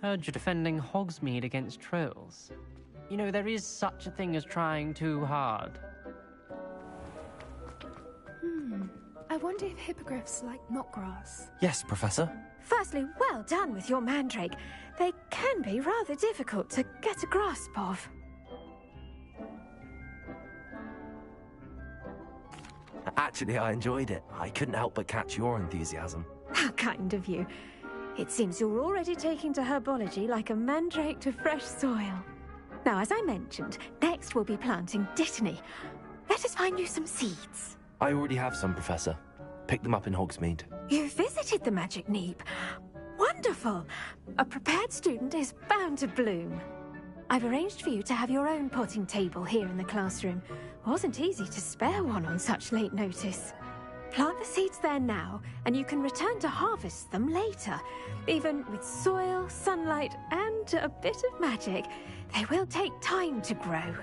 Heard you're defending Hogsmeade against trolls. You know, there is such a thing as trying too hard. I wonder if hippogriffs like knotgrass. Yes, Professor. Firstly, well done with your mandrake. They can be rather difficult to get a grasp of. Actually, I enjoyed it. I couldn't help but catch your enthusiasm. How kind of you. It seems you're already taking to herbology like a mandrake to fresh soil. Now, as I mentioned, next we'll be planting dittany. Let us find you some seeds. I already have some, Professor. Picked them up in Hogsmeade. You visited the Magic Neep. Wonderful! A prepared student is bound to bloom. I've arranged for you to have your own potting table here in the classroom. Wasn't easy to spare one on such late notice. Plant the seeds there now, and you can return to harvest them later. Even with soil, sunlight, and a bit of magic, they will take time to grow.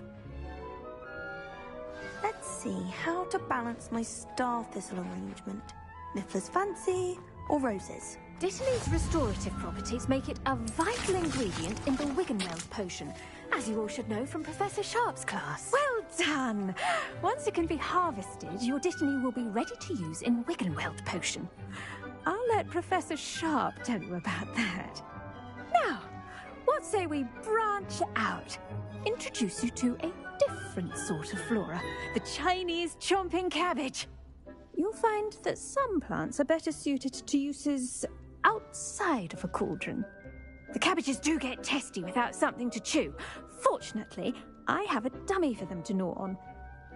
Let's see how to balance my star thistle arrangement. Niffler's fancy or roses? Dittany's restorative properties make it a vital ingredient in the Wiggenweld potion, as you all should know from Professor Sharp's class. Well done! Once it can be harvested, your Dittany will be ready to use in Wiggenweld potion. I'll let Professor Sharp tell you about that. Now, what say we branch out? Introduce you to a different sort of flora, the Chinese chomping cabbage. You'll find that some plants are better suited to uses outside of a cauldron. The cabbages do get testy without something to chew. Fortunately, I have a dummy for them to gnaw on.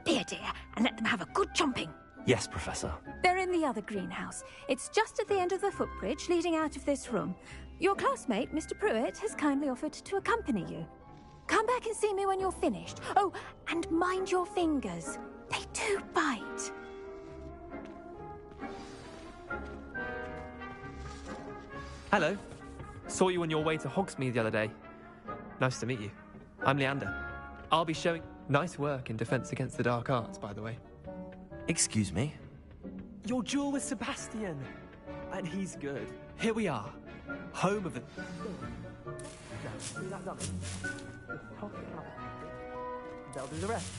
Be a dear and let them have a good chomping. Yes, Professor. They're in the other greenhouse. It's just at the end of the footbridge leading out of this room. Your classmate, Mr. Pruitt, has kindly offered to accompany you. Come back and see me when you're finished. Oh, and mind your fingers. They do bite. Hello. Saw you on your way to Hogsmeade the other day. Nice to meet you. I'm Leander. I'll be showing nice work in Defense Against the Dark Arts, by the way. Excuse me? Your duel with Sebastian. And he's good. Here we are. Home of the... They'll do the rest.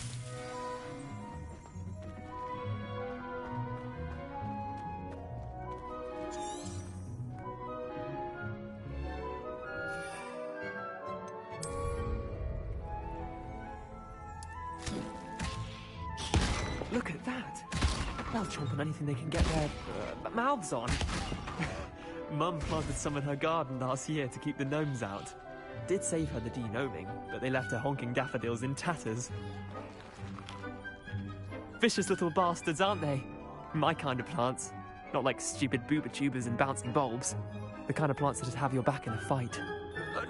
Look at that. They'll chomp on anything they can get their mouths on. Mum planted some in her garden last year to keep the gnomes out. Did save her the de-gnoming, but they left her honking daffodils in tatters. Vicious little bastards, aren't they? My kind of plants. Not like stupid booba tubers and bouncing bulbs. The kind of plants that'd have your back in a fight.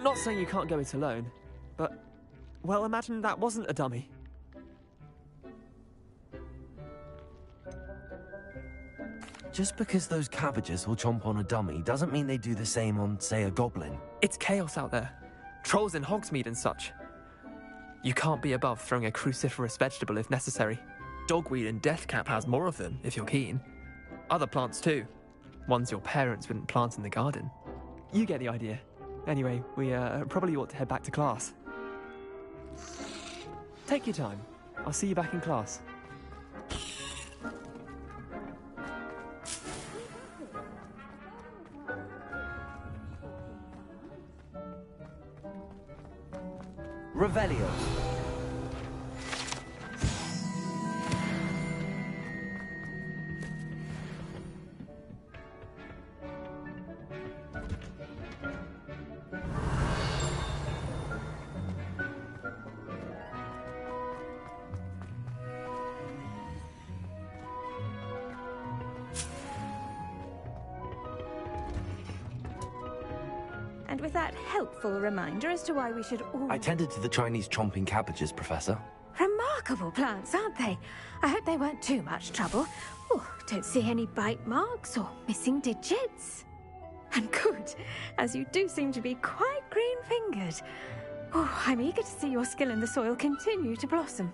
Not saying you can't go it alone, but... well, imagine that wasn't a dummy. Just because those cabbages will chomp on a dummy doesn't mean they do the same on, say, a goblin. It's chaos out there. Trolls in Hogsmeade and such. You can't be above throwing a cruciferous vegetable if necessary. Dogweed and deathcap has more of them, if you're keen. Other plants too. Ones your parents wouldn't plant in the garden. You get the idea. Anyway, we probably ought to head back to class. Take your time. I'll see you back in class. Revelio. And with that helpful reminder as to why we should all... I tended to the Chinese chomping cabbages, Professor. Remarkable plants, aren't they? I hope they weren't too much trouble. Oh, don't see any bite marks or missing digits. And good, as you do seem to be quite green-fingered. Oh, I'm eager to see your skill in the soil continue to blossom.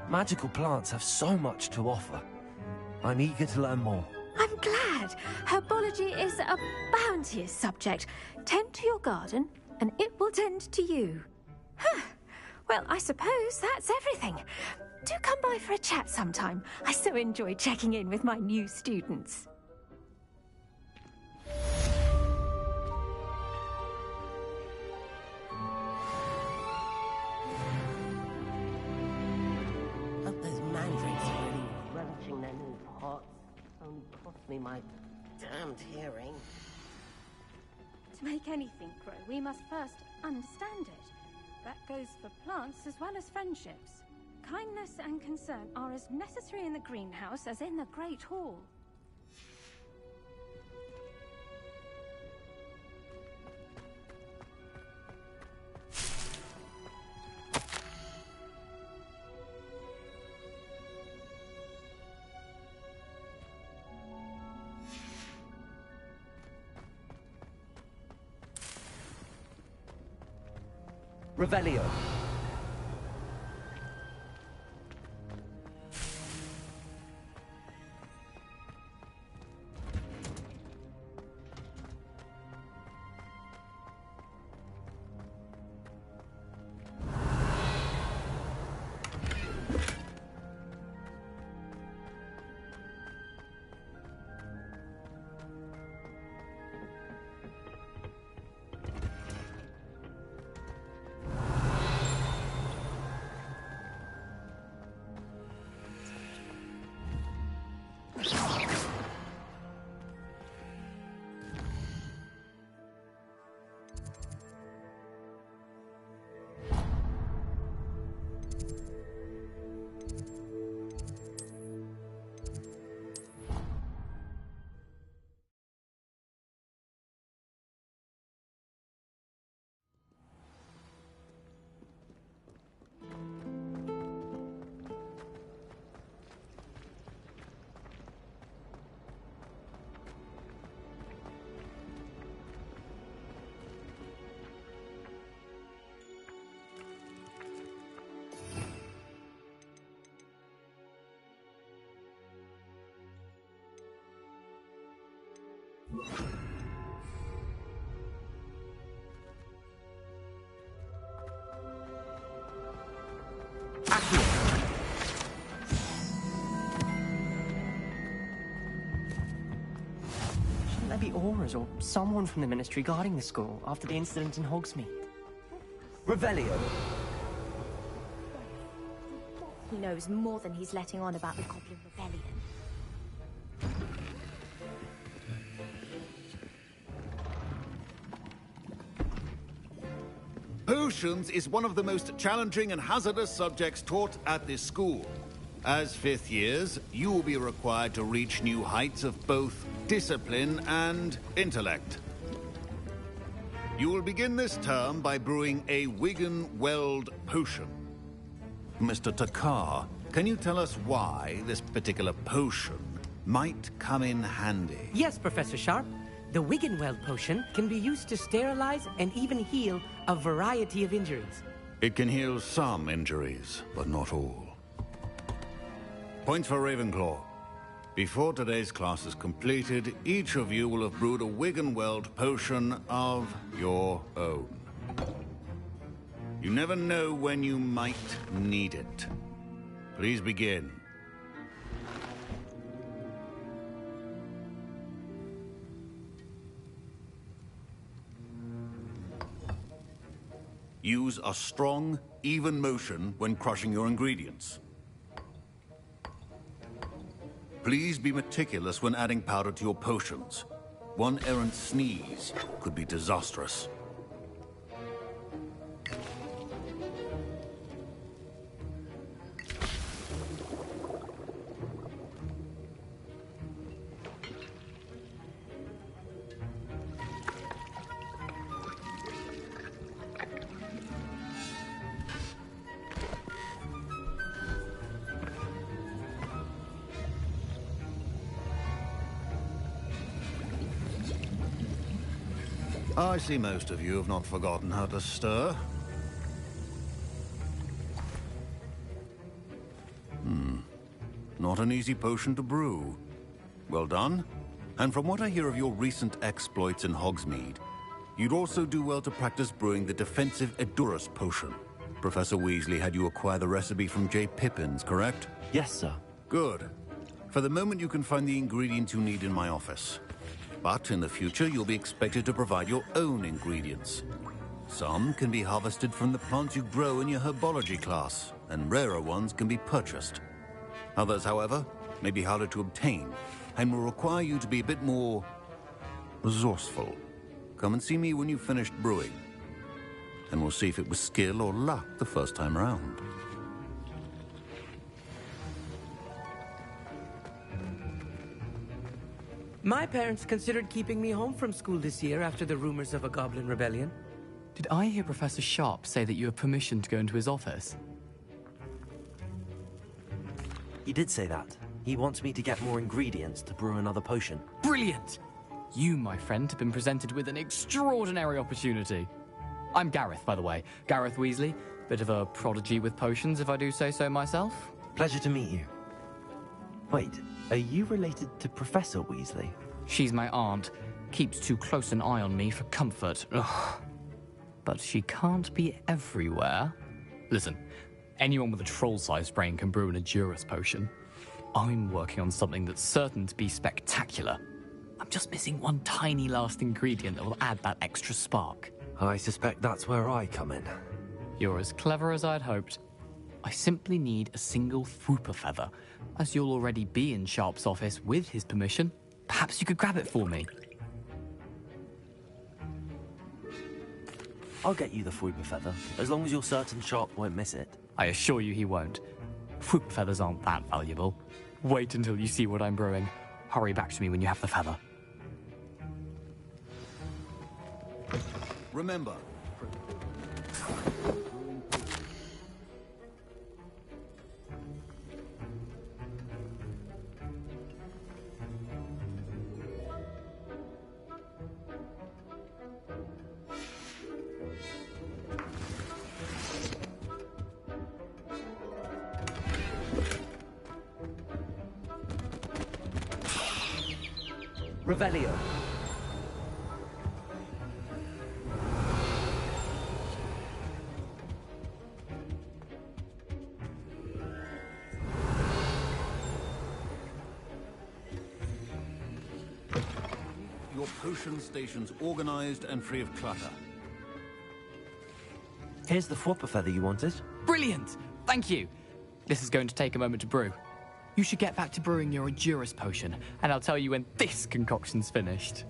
Magical plants have so much to offer. I'm eager to learn more. I'm glad. said, herbology is a bounteous subject. Tend to your garden, and it will tend to you. Huh. Well, I suppose that's everything. Do come by for a chat sometime. I so enjoy checking in with my new students. Those mandarins are really relishing their new pots. Only cost me my damned hearing. To make anything grow, we must first understand it. That goes for plants as well as friendships. Kindness and concern are as necessary in the greenhouse as in the Great Hall. Revelio. Shouldn't there be auras or someone from the ministry guarding the school after the incident in Hogsmeade? Revelio. He knows more than he's letting on about the Goblin Rebellion. Potions is one of the most challenging and hazardous subjects taught at this school. As fifth years, you will be required to reach new heights of both discipline and intellect. You will begin this term by brewing a Wiggenweld potion. Mr. Takar, can you tell us why this particular potion might come in handy? Yes, Professor Sharp. The Wiggenweld potion can be used to sterilize and even heal a variety of injuries. It can heal some injuries, but not all. Points for Ravenclaw. Before today's class is completed, each of you will have brewed a Wiggenweld potion of your own. You never know when you might need it. Please begin. Use a strong, even motion when crushing your ingredients. Please be meticulous when adding powder to your potions. One errant sneeze could be disastrous. I see most of you have not forgotten how to stir. Not an easy potion to brew. Well done. And from what I hear of your recent exploits in Hogsmeade, you'd also do well to practice brewing the defensive Edurus potion. Professor Weasley had you acquire the recipe from J. Pippin's, correct? Yes, sir. Good. For the moment, you can find the ingredients you need in my office. But in the future, you'll be expected to provide your own ingredients. Some can be harvested from the plants you grow in your herbology class, and rarer ones can be purchased. Others, however, may be harder to obtain, and will require you to be a bit more resourceful. Come and see me when you've finished brewing, and we'll see if it was skill or luck the first time around. My parents considered keeping me home from school this year after the rumors of a goblin rebellion. Did I hear Professor Sharp say that you have permission to go into his office? He did say that. He wants me to get more ingredients to brew another potion. Brilliant! You, my friend, have been presented with an extraordinary opportunity. I'm Gareth, by the way. Gareth Weasley. Bit of a prodigy with potions, if I do say so myself. Pleasure to meet you. Wait, are you related to Professor Weasley? She's my aunt. Keeps too close an eye on me for comfort. Ugh. But she can't be everywhere. Listen, anyone with a troll-sized brain can brew an Edurus potion. I'm working on something that's certain to be spectacular. I'm just missing one tiny last ingredient that will add that extra spark. I suspect that's where I come in. You're as clever as I'd hoped. I simply need a single Fwooper feather. As you'll already be in Sharp's office with his permission, perhaps you could grab it for me. I'll get you the Fwooper feather, as long as you're certain Sharp won't miss it. I assure you he won't. Fwooper feathers aren't that valuable. Wait until you see what I'm brewing. Hurry back to me when you have the feather. Remember, Revelio. your potion station's organized and free of clutter. Here's the Fwooper feather you wanted. Brilliant! Thank you! This is going to take a moment to brew. You should get back to brewing your Edurus potion, and I'll tell you when this concoction's finished.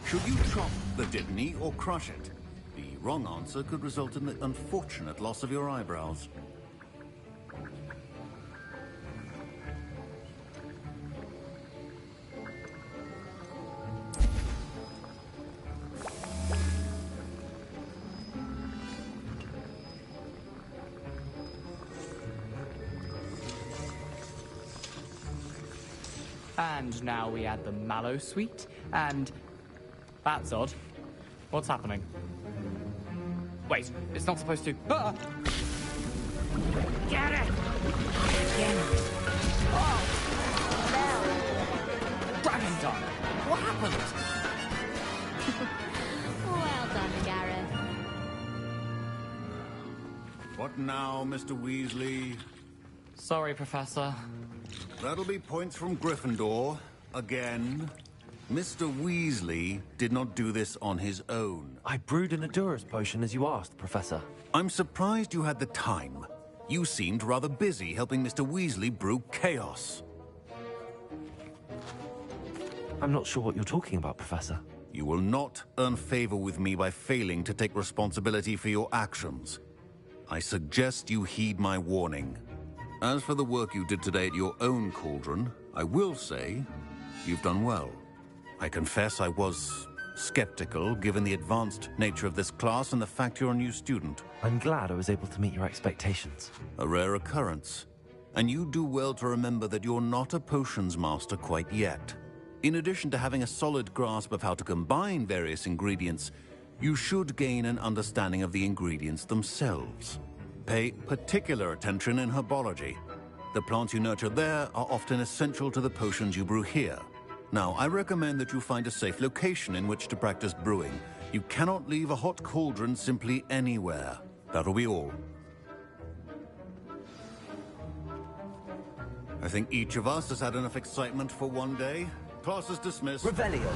Should you chop the Dibney or crush it? The wrong answer could result in the unfortunate loss of your eyebrows. And now we add the mallow sweet, and... That's odd. What's happening? Wait, it's not supposed to... Ah! Get it! Oh! Dragon Dog! What happened? Well done, Gareth. What now, Mr. Weasley? Sorry, Professor. That'll be points from Gryffindor. Again. Mr. Weasley did not do this on his own. I brewed an Edurus potion as you asked, Professor. I'm surprised you had the time. You seemed rather busy helping Mr. Weasley brew chaos. I'm not sure what you're talking about, Professor. You will not earn favor with me by failing to take responsibility for your actions. I suggest you heed my warning. As for the work you did today at your own cauldron, I will say you've done well. I confess I was skeptical, given the advanced nature of this class and the fact you're a new student. I'm glad I was able to meet your expectations. A rare occurrence. And you do well to remember that you're not a potions master quite yet. In addition to having a solid grasp of how to combine various ingredients, you should gain an understanding of the ingredients themselves. Pay particular attention in herbology. The plants you nurture there are often essential to the potions you brew here. Now, I recommend that you find a safe location in which to practice brewing. You cannot leave a hot cauldron simply anywhere. That'll be all. I think each of us has had enough excitement for one day. Class is dismissed. Revelio.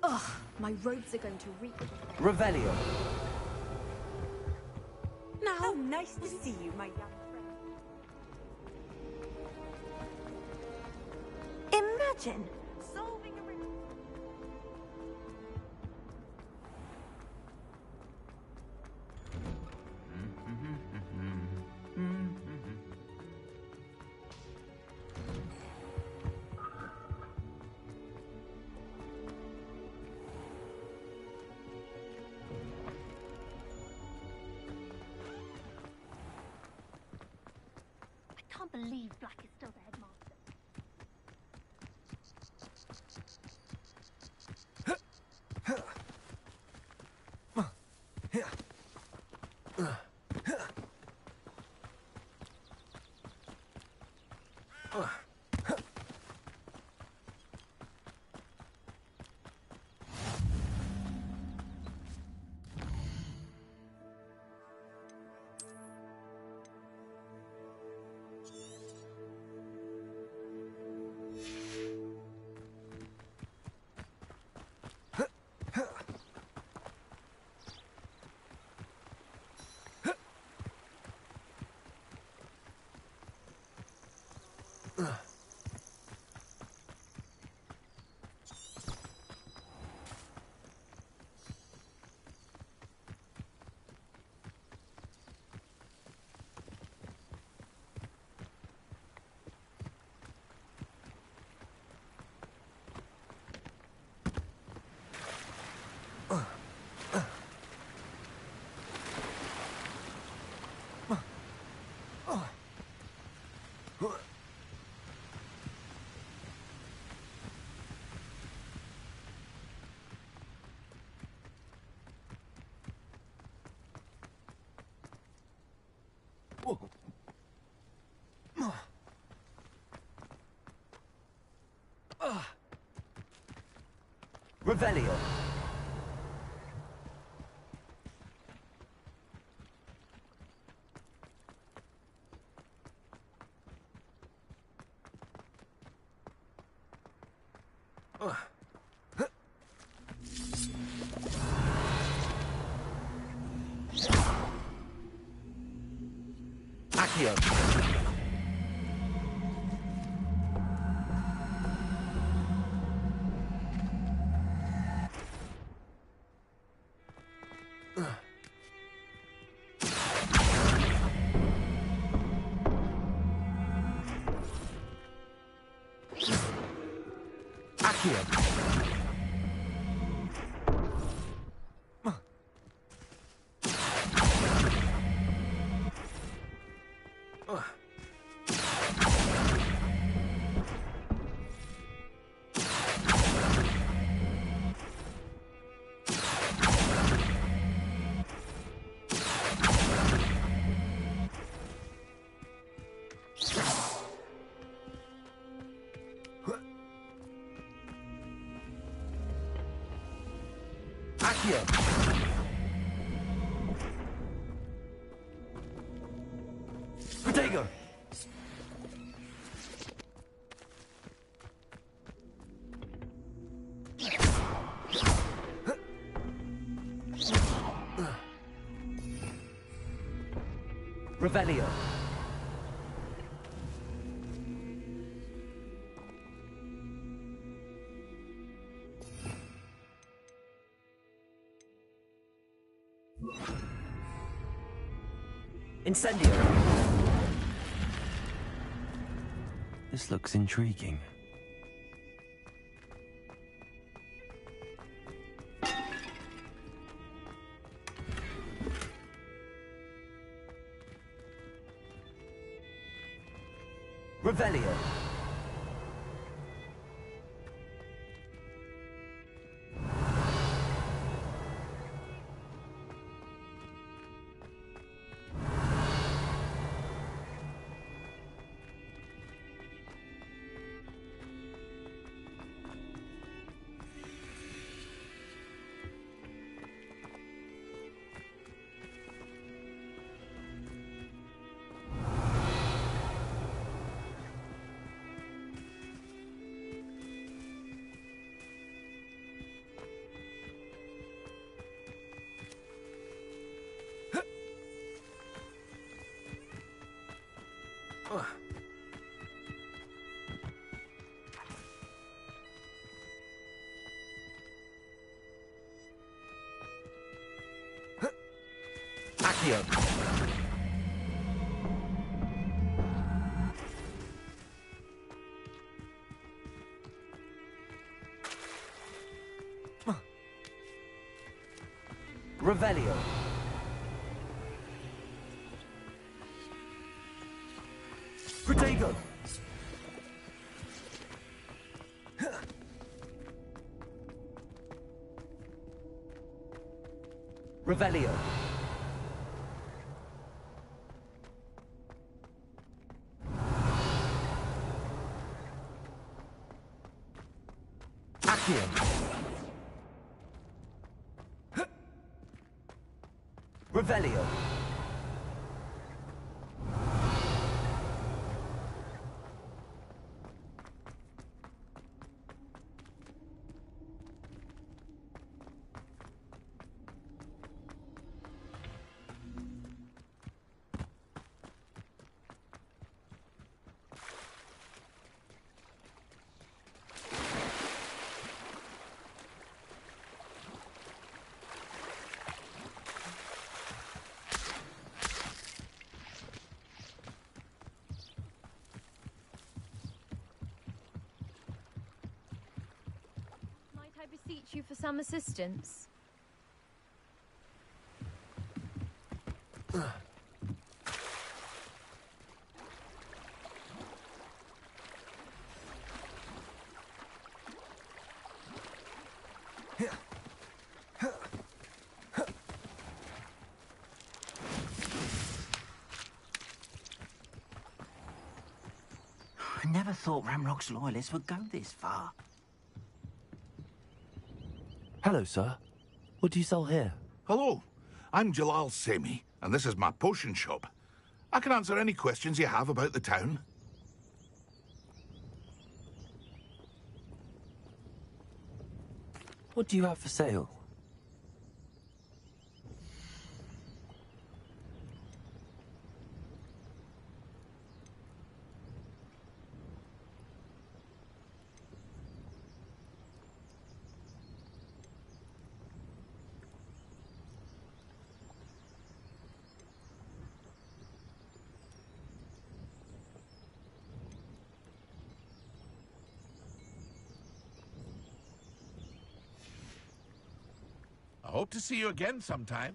Ugh, my robes are going to reek. Revelio. Now, how nice to see you, my young friend. Imagine solving a riddle. I can't believe Black is still the headmaster. Revelio. Accio. Protego! Revelio. Incendio. This looks intriguing. Revelio. Accio. Revelio. Protego. Revelio. Accio. Revelio. I beseech you for some assistance? I never thought Ramrock's loyalists would go this far. Hello, sir. What do you sell here? Hello, I'm Jalal Semi, and this is my potion shop. I can answer any questions you have about the town. What do you have for sale? Hope to see you again sometime.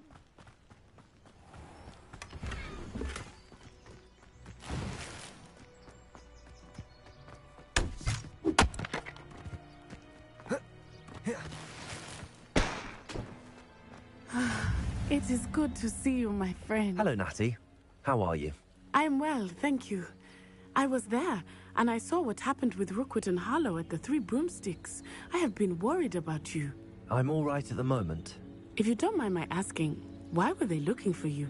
It is good to see you, my friend. Hello, Natty. How are you? I'm well, thank you. I was there, and I saw what happened with Rookwood and Harlow at the Three Broomsticks. I have been worried about you. I'm all right at the moment. If you don't mind my asking, why were they looking for you?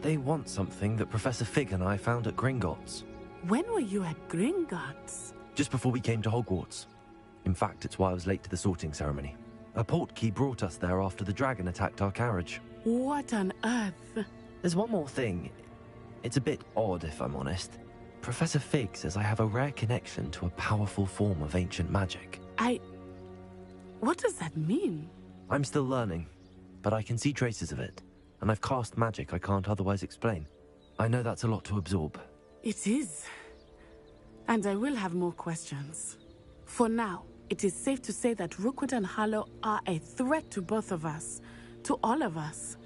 They want something that Professor Fig and I found at Gringotts. When were you at Gringotts? Just before we came to Hogwarts. In fact, it's why I was late to the sorting ceremony. A portkey brought us there after the dragon attacked our carriage. What on earth? There's one more thing. It's a bit odd, if I'm honest. Professor Fig says I have a rare connection to a powerful form of ancient magic. What does that mean? I'm still learning, but I can see traces of it. And I've cast magic I can't otherwise explain. I know that's a lot to absorb. It is. And I will have more questions. For now, it is safe to say that Rookwood and Harlow are a threat to both of us. To all of us.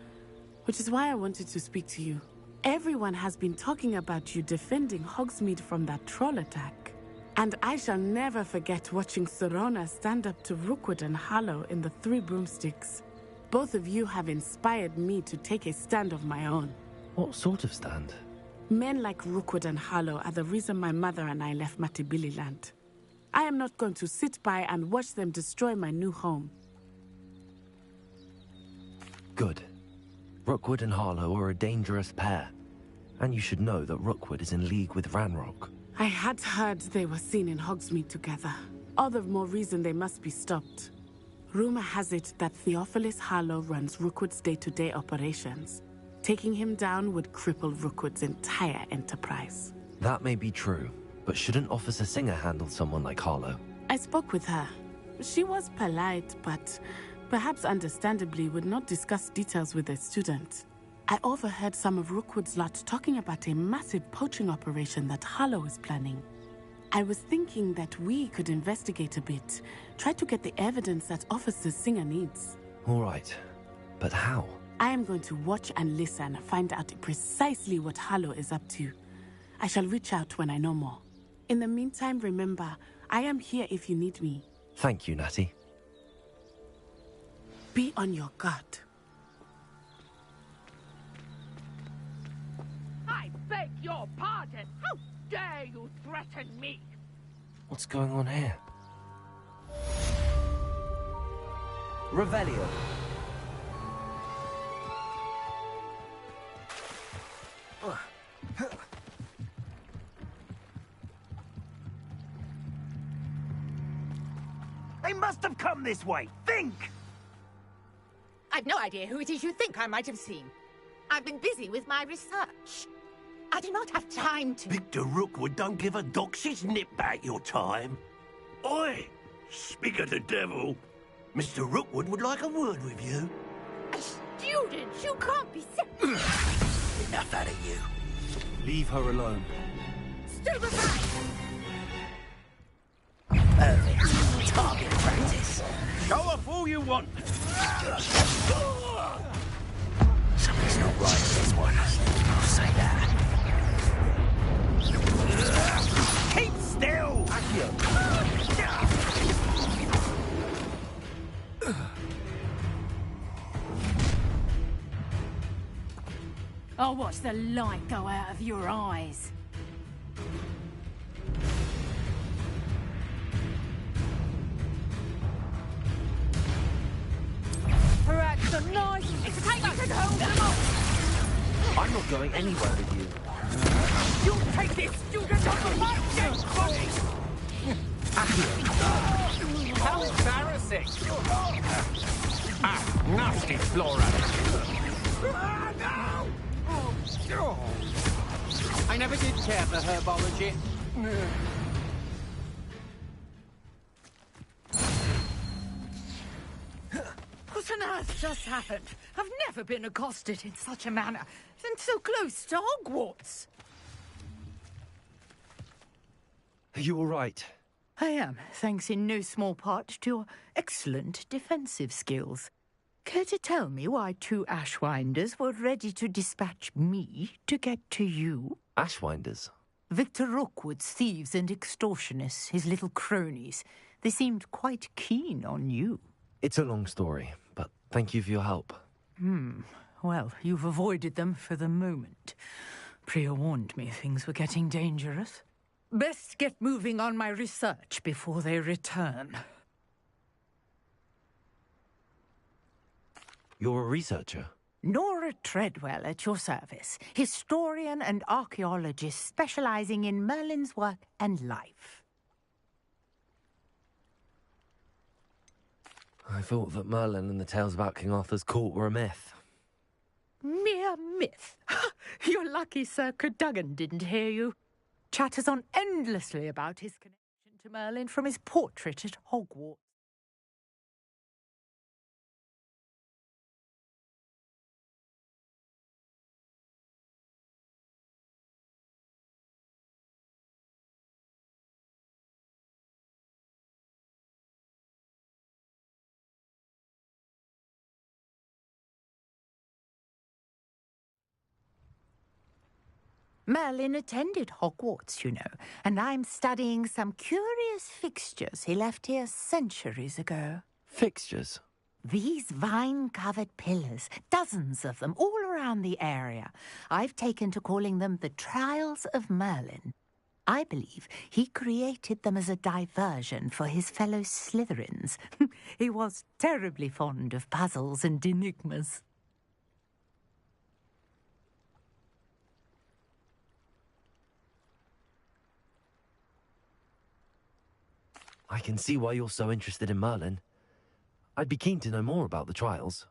Which is why I wanted to speak to you. Everyone has been talking about you defending Hogsmeade from that troll attack. And I shall never forget watching Serona stand up to Rookwood and Harlow in the Three Broomsticks. Both of you have inspired me to take a stand of my own. What sort of stand? Men like Rookwood and Harlow are the reason my mother and I left Matabeleland. I am not going to sit by and watch them destroy my new home. Good. Rookwood and Harlow are a dangerous pair. And you should know that Rookwood is in league with Ranrock. I had heard they were seen in Hogsmeade together. All the more reason they must be stopped. Rumor has it that Theophilus Harlow runs Rookwood's day-to-day operations. Taking him down would cripple Rookwood's entire enterprise. That may be true, but shouldn't Officer Singer handle someone like Harlow? I spoke with her. She was polite, but perhaps understandably would not discuss details with a student. I overheard some of Rookwood's lot talking about a massive poaching operation that Harlow is planning. I was thinking that we could investigate a bit, try to get the evidence that Officer Singer needs. All right, but how? I am going to watch and listen, find out precisely what Harlow is up to. I shall reach out when I know more. In the meantime, remember, I am here if you need me. Thank you, Natty. Be on your guard. I beg your pardon. How dare you threaten me? What's going on here? Revelio. They must have come this way. Think! I've no idea who it is you think I might have seen. I've been busy with my research. I do not have time to... Victor Rookwood don't give a doxy's nip back your time. Oi! Speak of the devil. Mr. Rookwood would like a word with you. A student? You can't be so... Enough out of you. Leave her alone. Still behind! Perfect. Target practice. Go off all you want. Something's not right with this one. I'll say that. Keep still! I'll watch the light go out of your eyes. Perhaps a nice potato could hold them off. I'm not going anywhere with you. You take this student off of my dead body! How embarrassing! Nasty Flora! No! I never did care for herbology. What on earth just happened? I've never been accosted in such a manner, and so close to Hogwarts. Are you all right? I am, thanks in no small part to your excellent defensive skills. Care to tell me why 2 Ashwinders were ready to dispatch me to get to you? Ashwinders? Victor Rookwood's thieves and extortionists, his little cronies. They seemed quite keen on you. It's a long story, but thank you for your help. Well, you've avoided them for the moment. Priya warned me things were getting dangerous. Best get moving on my research before they return. You're a researcher? Nora Treadwell at your service, historian and archaeologist specializing in Merlin's work and life. I thought that Merlin and the tales about King Arthur's court were a myth. Mere myth. You're lucky Sir Cadogan didn't hear you. Chatters on endlessly about his connection to Merlin from his portrait at Hogwarts. Merlin attended Hogwarts, you know, and I'm studying some curious fixtures he left here centuries ago. Fixtures? These vine-covered pillars, dozens of them, all around the area. I've taken to calling them the Trials of Merlin. I believe he created them as a diversion for his fellow Slytherins. He was terribly fond of puzzles and enigmas. I can see why you're so interested in Merlin. I'd be keen to know more about the trials.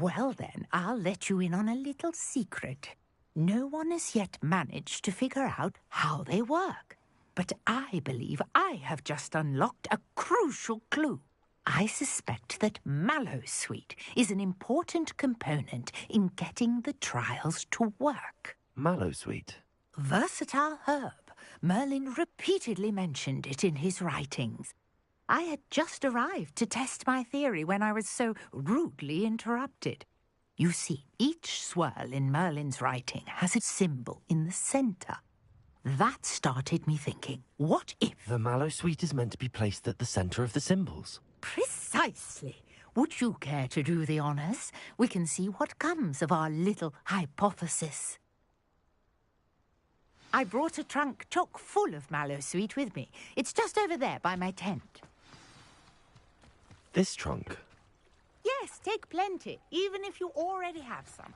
Well then, I'll let you in on a little secret. No one has yet managed to figure out how they work. But I believe I have just unlocked a crucial clue. I suspect that mallowsweet is an important component in getting the trials to work. Mallowsweet? Versatile herb. Merlin repeatedly mentioned it in his writings. I had just arrived to test my theory when I was so rudely interrupted. You see, each swirl in Merlin's writing has a symbol in the centre. That started me thinking, what if... The mallowsweet is meant to be placed at the centre of the symbols. Precisely. Would you care to do the honours? We can see what comes of our little hypothesis. I brought a trunk chock full of mallowsweet with me. It's just over there by my tent. This trunk? Yes, take plenty, even if you already have some.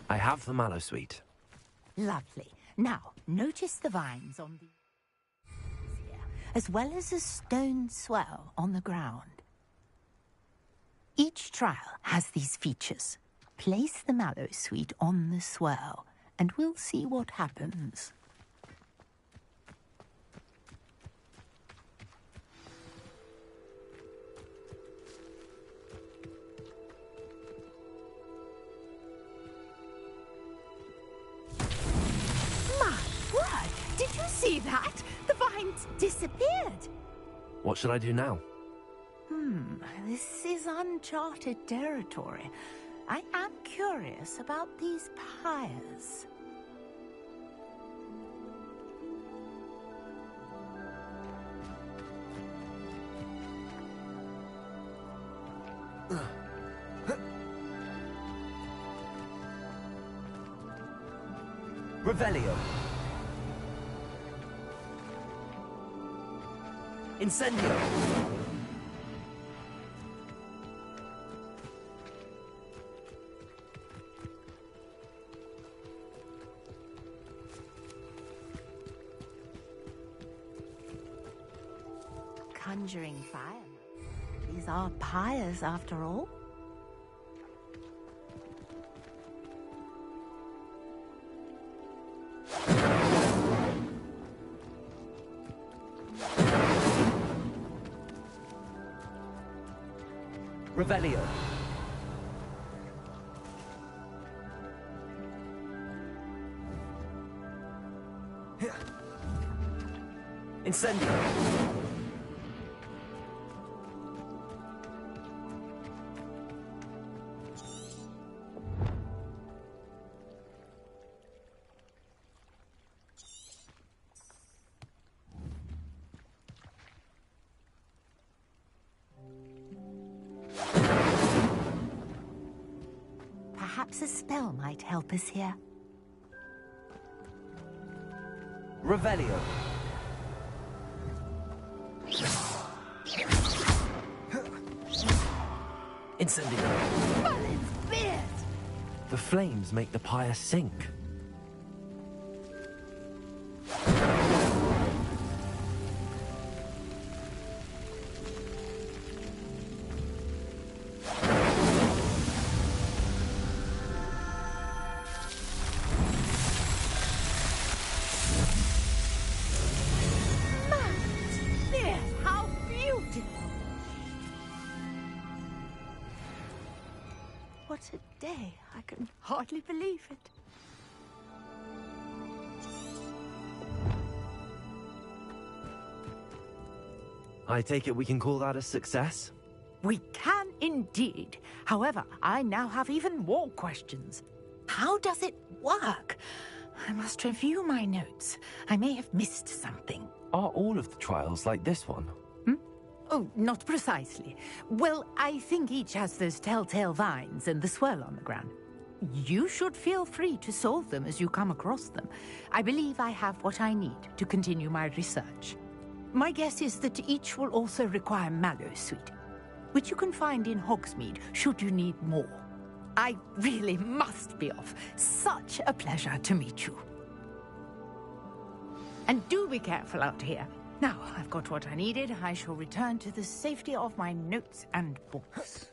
I have the mallowsweet. Lovely. Now, notice the vines on the... here, as well as a stone swell on the ground. Each trial has these features. Place the mallowsweet on the swell, and we'll see what happens. My word! Did you see that? The vines disappeared. What should I do now? This is uncharted territory. I am curious about these pyres. Revelio. Incendio. Conjuring fire. These are pyres, after all. Revelio. Incendio! Perhaps a spell might help us here. Revelio. Incendio. The flames make the pyre sink. What a day. I can hardly believe it. I take it we can call that a success? We can indeed. However, I now have even more questions. How does it work? I must review my notes. I may have missed something. Are all of the trials like this one? Oh, not precisely. Well, I think each has those telltale vines and the swirl on the ground. You should feel free to solve them as you come across them. I believe I have what I need to continue my research. My guess is that each will also require mallow sweet, which you can find in Hogsmeade should you need more. I really must be off. Such a pleasure to meet you. And do be careful out here. Now, I've got what I needed. I shall return to the safety of my notes and books.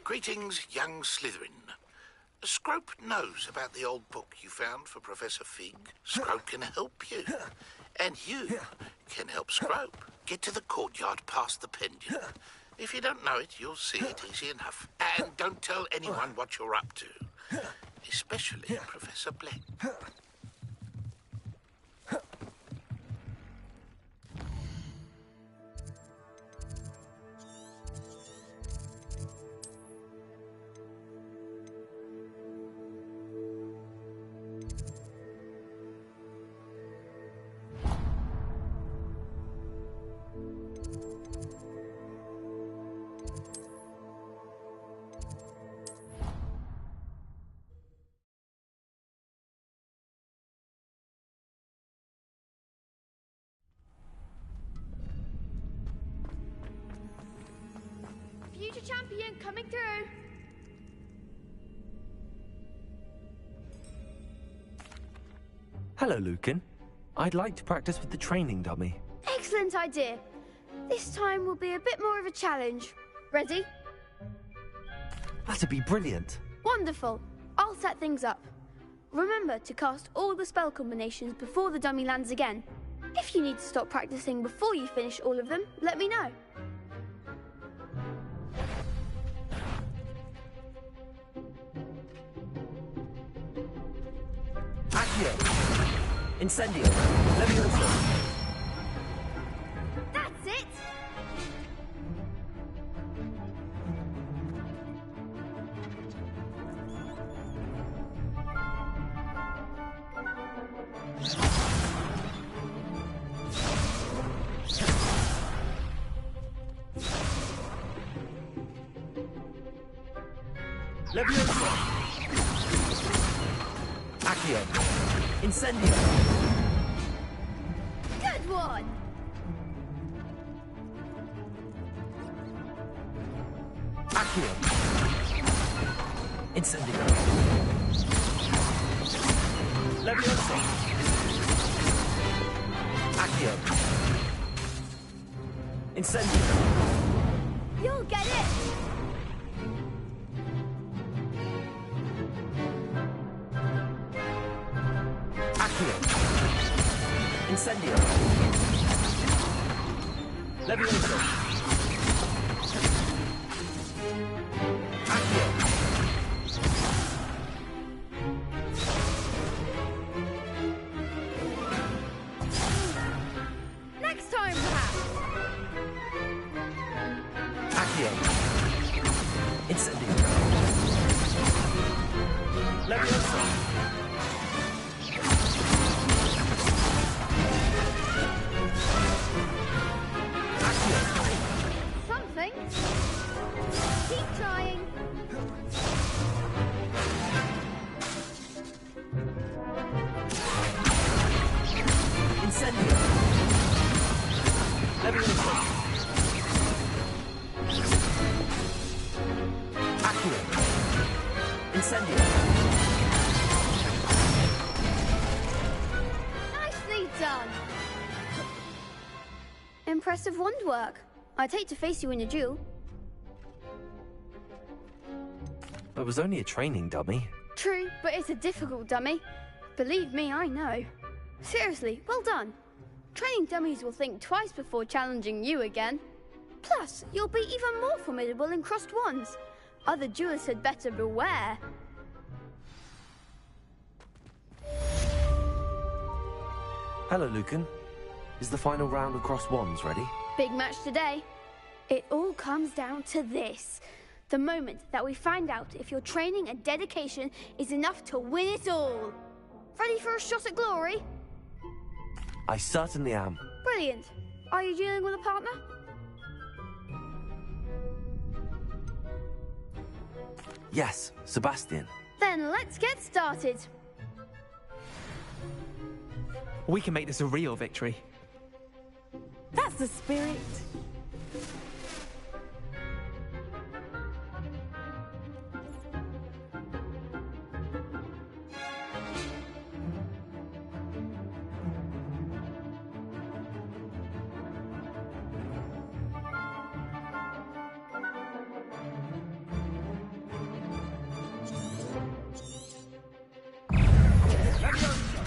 Greetings, young Slytherin. Scrope knows about the old book you found for Professor Fig. Scrope can help you. And you can help Scrope get to the courtyard past the pendulum. If you don't know it, you'll see it easy enough. And don't tell anyone what you're up to. Especially Professor Black. Future champion coming through. Hello, Lucan. I'd like to practice with the training dummy. Excellent idea. This time will be a bit more of a challenge. Ready? That'd be brilliant. Wonderful. I'll set things up. Remember to cast all the spell combinations before the dummy lands again. If you need to stop practicing before you finish all of them, let me know. Incendio. Leviosa. That's it! Levioso! Accio! Incendio! Good one! Accio! Incendio! Levioso! Accio! Incendio! You'll get it! Accio! Incendio! Levioso! Accio! Next time, perhaps! Accio! Incendio! Levioso! Something. Keep trying. Incendio! Levioso! Accio! Incendio! Nicely done. Impressive wand work. I'd hate to face you in a duel. It was only a training dummy. True, but it's a difficult dummy. Believe me, I know. Seriously, well done. Training dummies will think twice before challenging you again. Plus, you'll be even more formidable in crossed wands. Other duelists had better beware. Hello, Lucan. Is the final round of cross wands ready? Big match today. It all comes down to this. The moment that we find out if your training and dedication is enough to win it all. Ready for a shot at glory? I certainly am. Brilliant. Are you dealing with a partner? Yes, Sebastian. Then let's get started. We can make this a real victory. That's the spirit.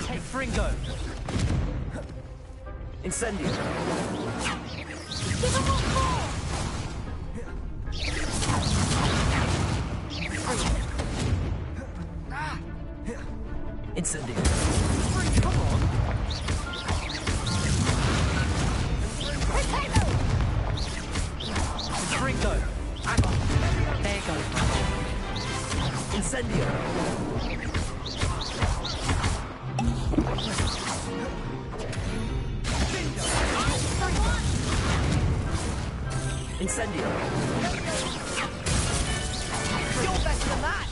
Hey, Fringo! Incendio! Give him one more! Incendio! Come on! Potato! Fringo! There you go. Incendio! Incendio! You're better than that!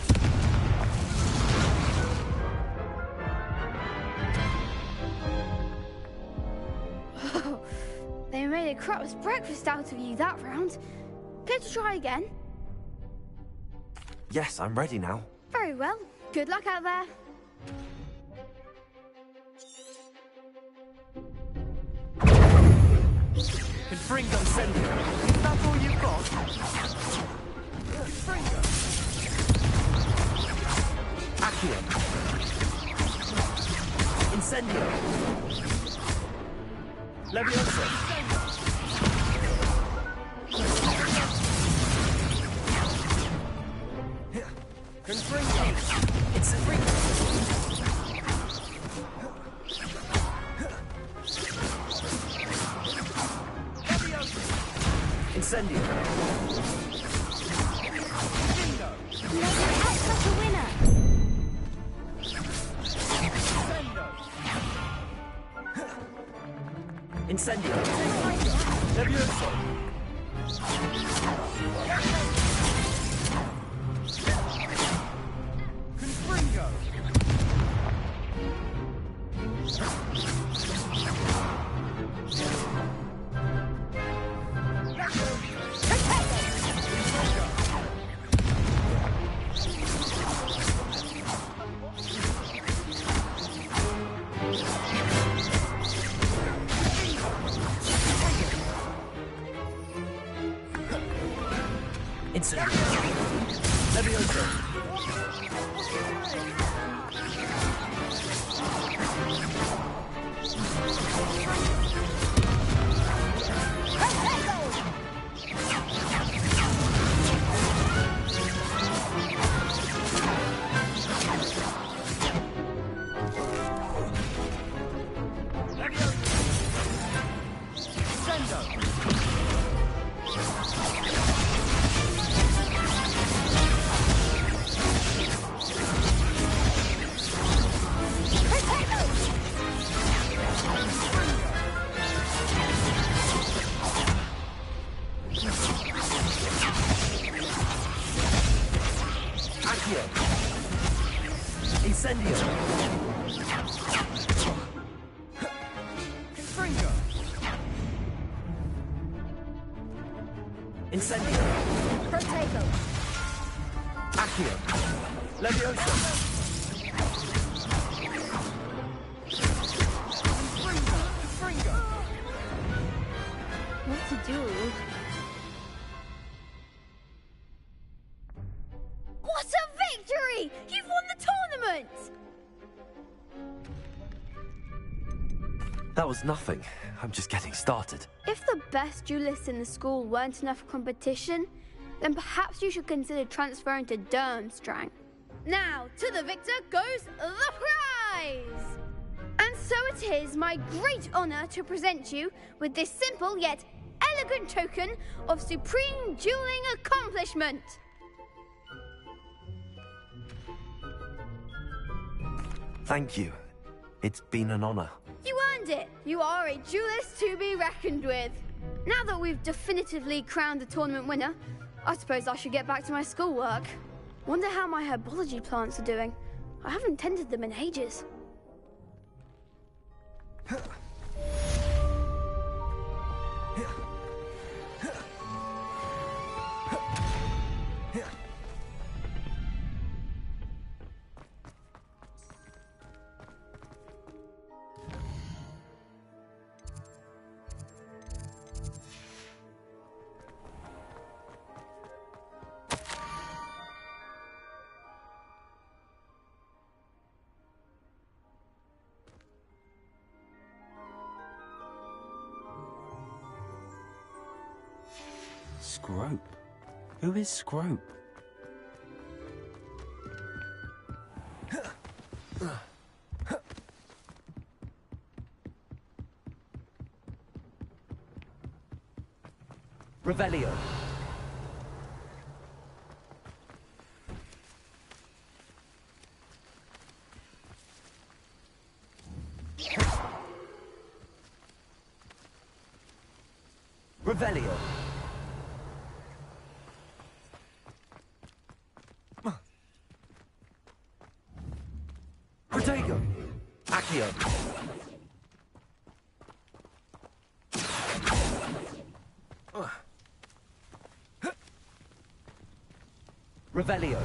They made a crap's breakfast out of you that round. Care to try again? Yes, I'm ready now. Very well. Good luck out there. Fringo, Incendio! Is that all you've got? Fringo! Accio! Incendio! Levioso! Confringo! Incendio! Incendio! Let's catch a winner! Incendio! Levioso! What a victory! You've won the tournament! That was nothing. I'm just getting started. If the best duelists in the school weren't enough for competition, then perhaps you should consider transferring to Durmstrang. Now, to the victor goes the prize! And so it is my great honor to present you with this simple yet elegant token of supreme dueling accomplishment. Thank you. It's been an honor. You earned it. You are a duelist to be reckoned with. Now that we've definitively crowned the tournament winner, I suppose I should get back to my schoolwork. Wonder how my herbology plants are doing. I haven't tended them in ages. Scrope? Who is Scrope? Revelio. Revelio. Protego. Accio. Revelio.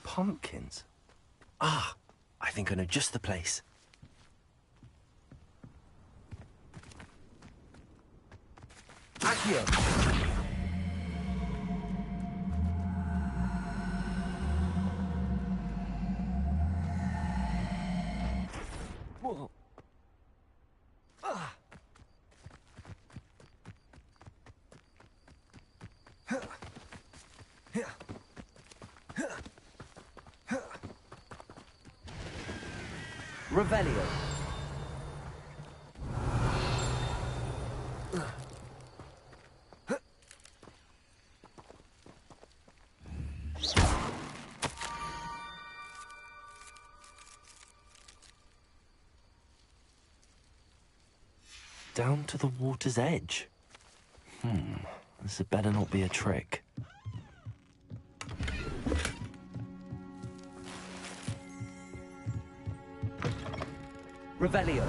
Pumpkins? Ah, I think I know just the place. Accio! Whoa. Ah. Revelio. Down to the water's edge. This had better not be a trick. Revelio.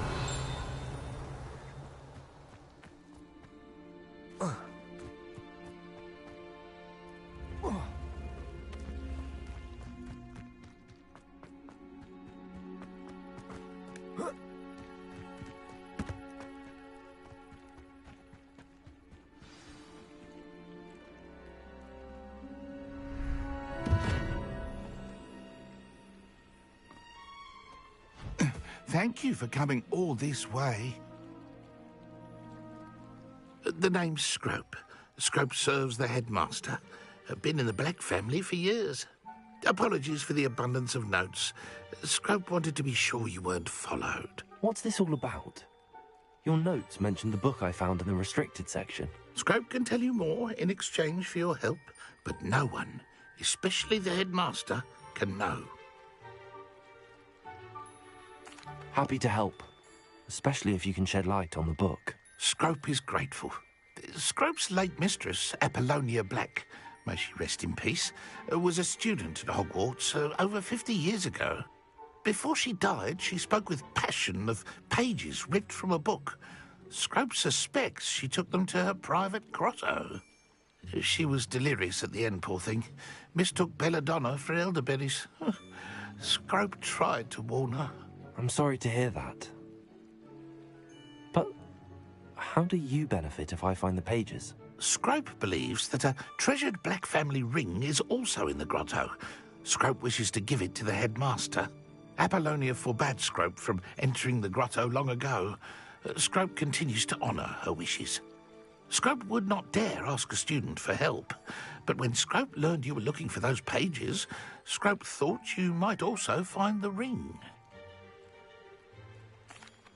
Thank you for coming all this way. The name's Scrope. Scrope serves the headmaster. Been in the Black family for years. Apologies for the abundance of notes. Scrope wanted to be sure you weren't followed. What's this all about? Your notes mentioned the book I found in the restricted section. Scrope can tell you more in exchange for your help, but no one, especially the headmaster, can know. Happy to help, especially if you can shed light on the book. Scrope is grateful. Scrope's late mistress, Apollonia Black, may she rest in peace, was a student at Hogwarts over 50 years ago. Before she died, she spoke with passion of pages ripped from a book. Scrope suspects she took them to her private grotto. She was delirious at the end, poor thing. Mistook belladonna for elderberries. Scrope tried to warn her. I'm sorry to hear that. But how do you benefit if I find the pages? Scrope believes that a treasured Black family ring is also in the grotto. Scrope wishes to give it to the headmaster. Apollonia forbade Scrope from entering the grotto long ago. Scrope continues to honour her wishes. Scrope would not dare ask a student for help, but when Scrope learned you were looking for those pages, Scrope thought you might also find the ring.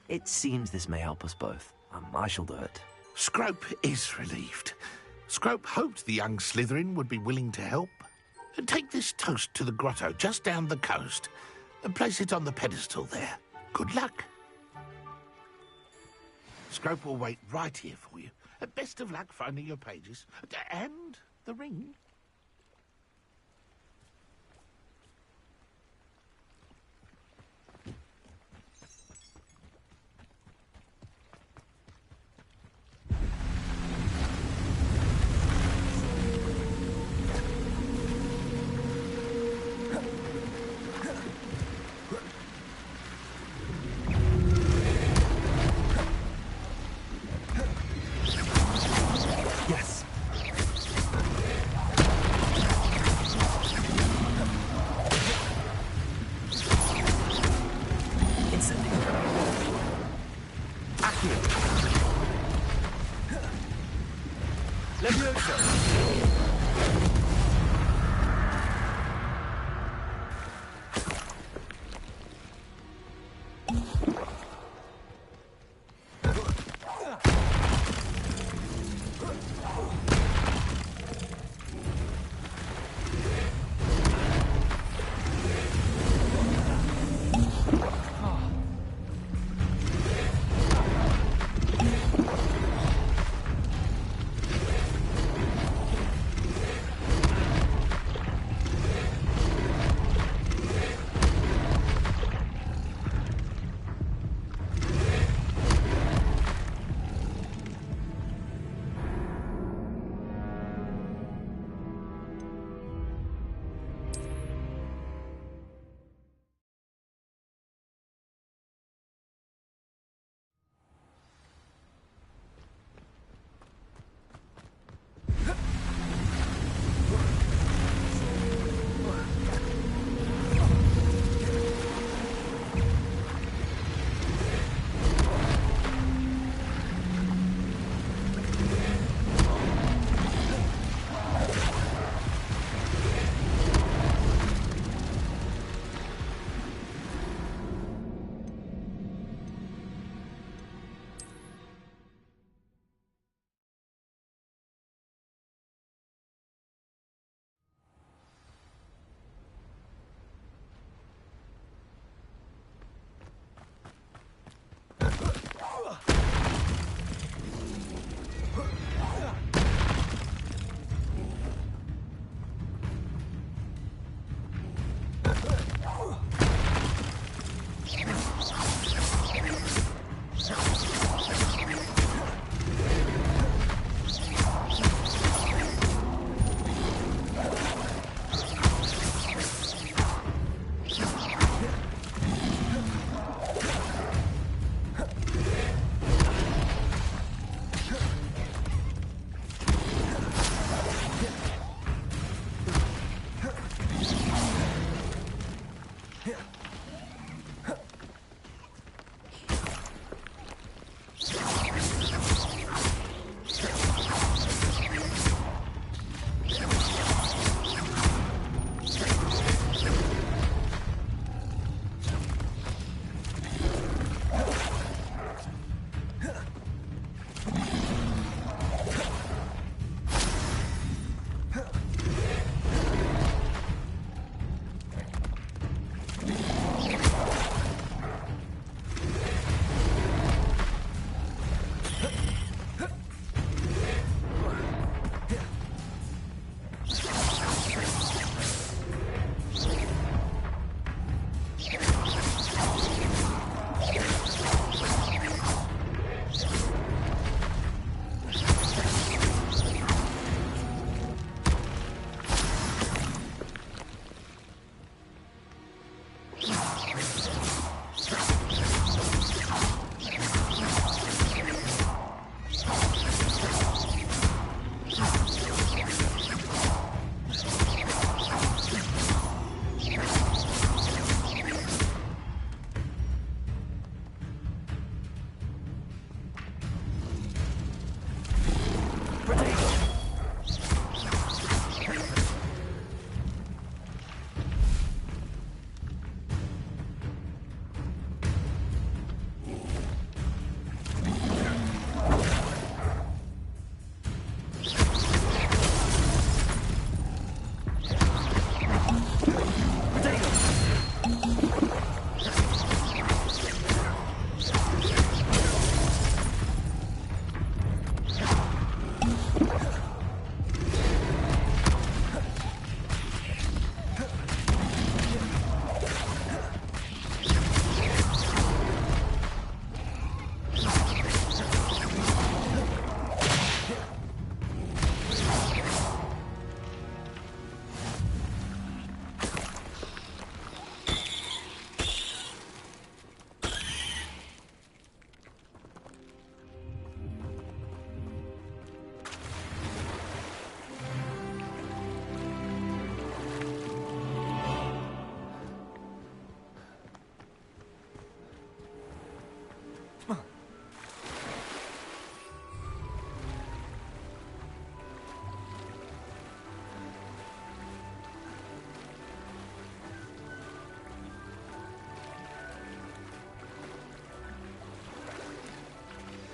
It seems this may help us both. I shall do it. Scrope is relieved. Scrope hoped the young Slytherin would be willing to help. Take this toast to the grotto just down the coast and place it on the pedestal there. Good luck. Scrope will wait right here for you. Best of luck finding your pages. And the ring.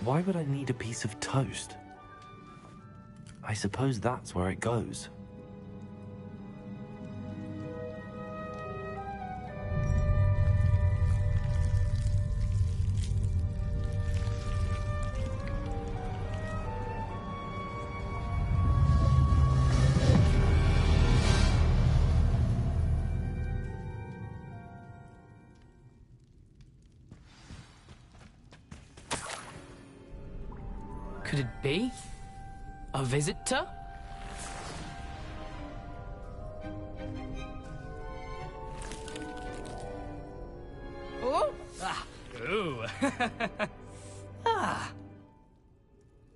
Why would I need a piece of toast? I suppose that's where it goes. Could it be? A visitor? Oh! Ah. Ooh. Ah.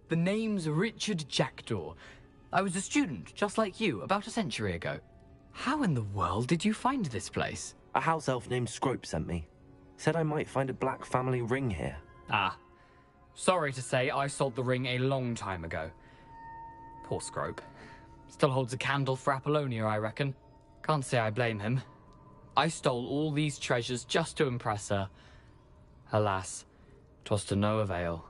The name's Richard Jackdaw. I was a student, just like you, about a century ago. How in the world did you find this place? A house elf named Scrope sent me. Said I might find a black family ring here. Ah. Sorry to say, I sold the ring a long time ago. Poor Scrope. Still holds a candle for Apollonia, I reckon. Can't say I blame him. I stole all these treasures just to impress her. Alas, 'twas to no avail.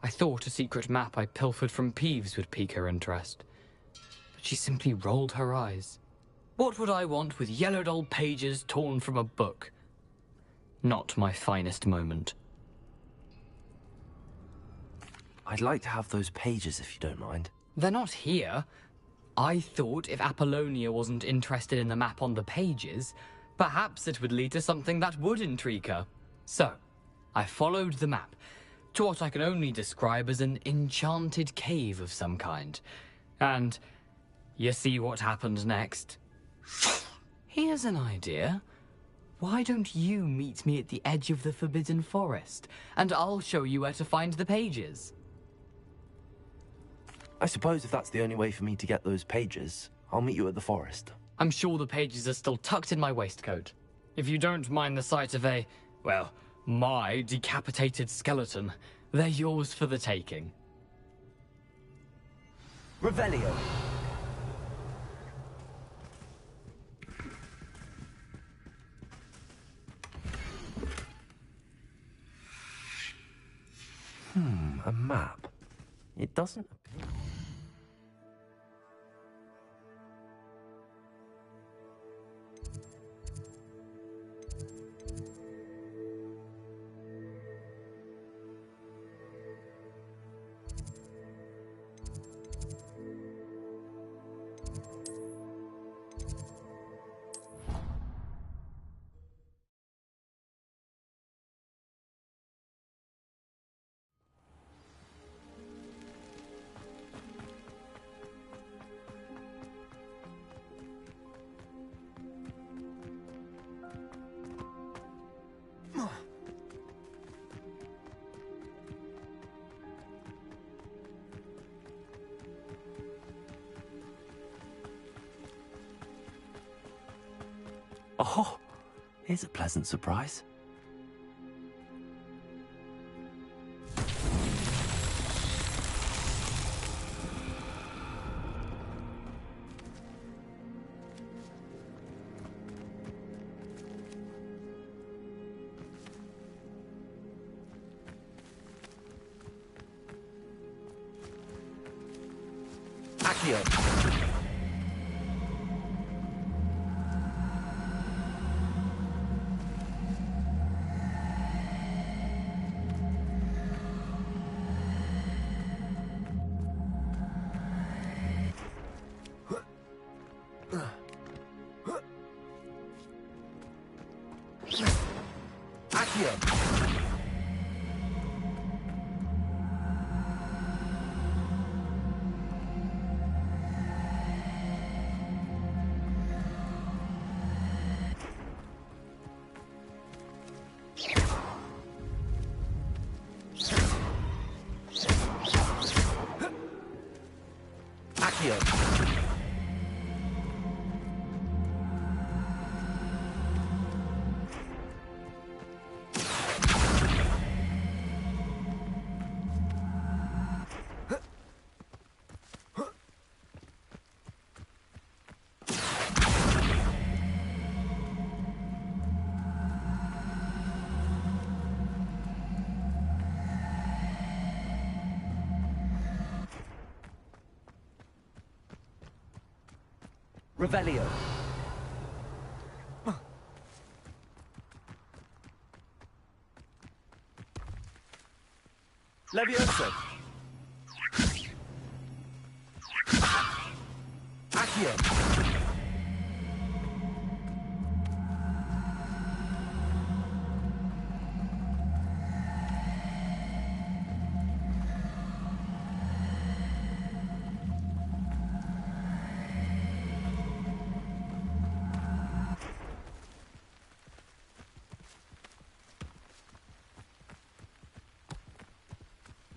I thought a secret map I pilfered from Peeves would pique her interest. But she simply rolled her eyes. What would I want with yellowed old pages torn from a book? Not my finest moment. I'd like to have those pages if you don't mind. They're not here. I thought if Apollonia wasn't interested in the map on the pages, perhaps it would lead to something that would intrigue her. So, I followed the map to what I can only describe as an enchanted cave of some kind. And you see what happened next? Here's an idea. Why don't you meet me at the edge of the Forbidden Forest, and I'll show you where to find the pages? I suppose if that's the only way for me to get those pages, I'll meet you at the forest. I'm sure the pages are still tucked in my waistcoat. If you don't mind the sight of a, well, my decapitated skeleton, they're yours for the taking. Revelio. A map. It doesn't appear. Oh, here's a pleasant surprise. Accio. Revelio. Levioso. Accio.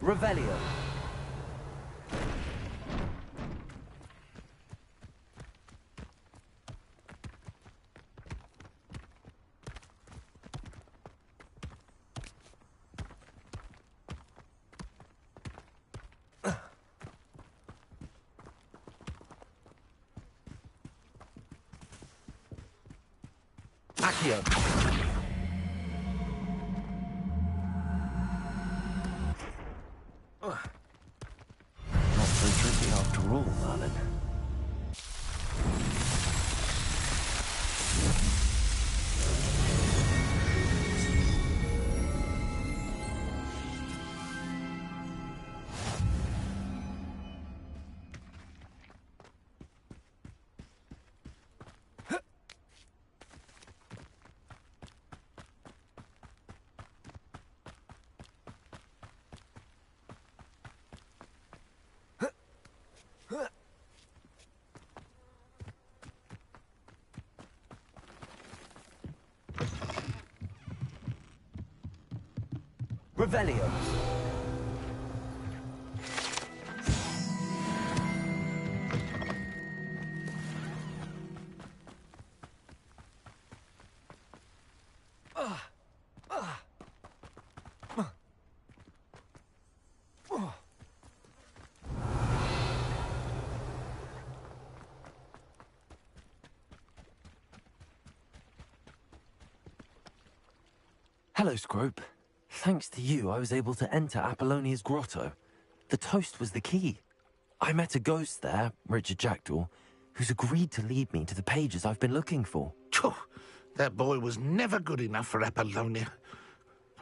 Revelio. Accio. Not so tricky after all, Merlin. Revelio. Hello, Scrope. Thanks to you, I was able to enter Apollonia's grotto. The toast was the key. I met a ghost there, Richard Jackdaw, who's agreed to lead me to the pages I've been looking for. Phew, that boy was never good enough for Apollonia.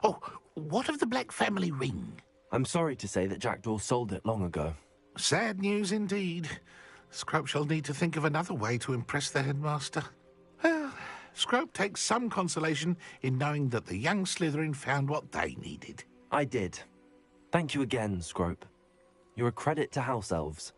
Oh, what of the Black family ring? I'm sorry to say that Jackdaw sold it long ago. Sad news indeed. Scrope shall need to think of another way to impress the headmaster. Well, Scrope takes some consolation in knowing that the young Slytherin found what they needed. I did. Thank you again, Scrope. You're a credit to House Elves.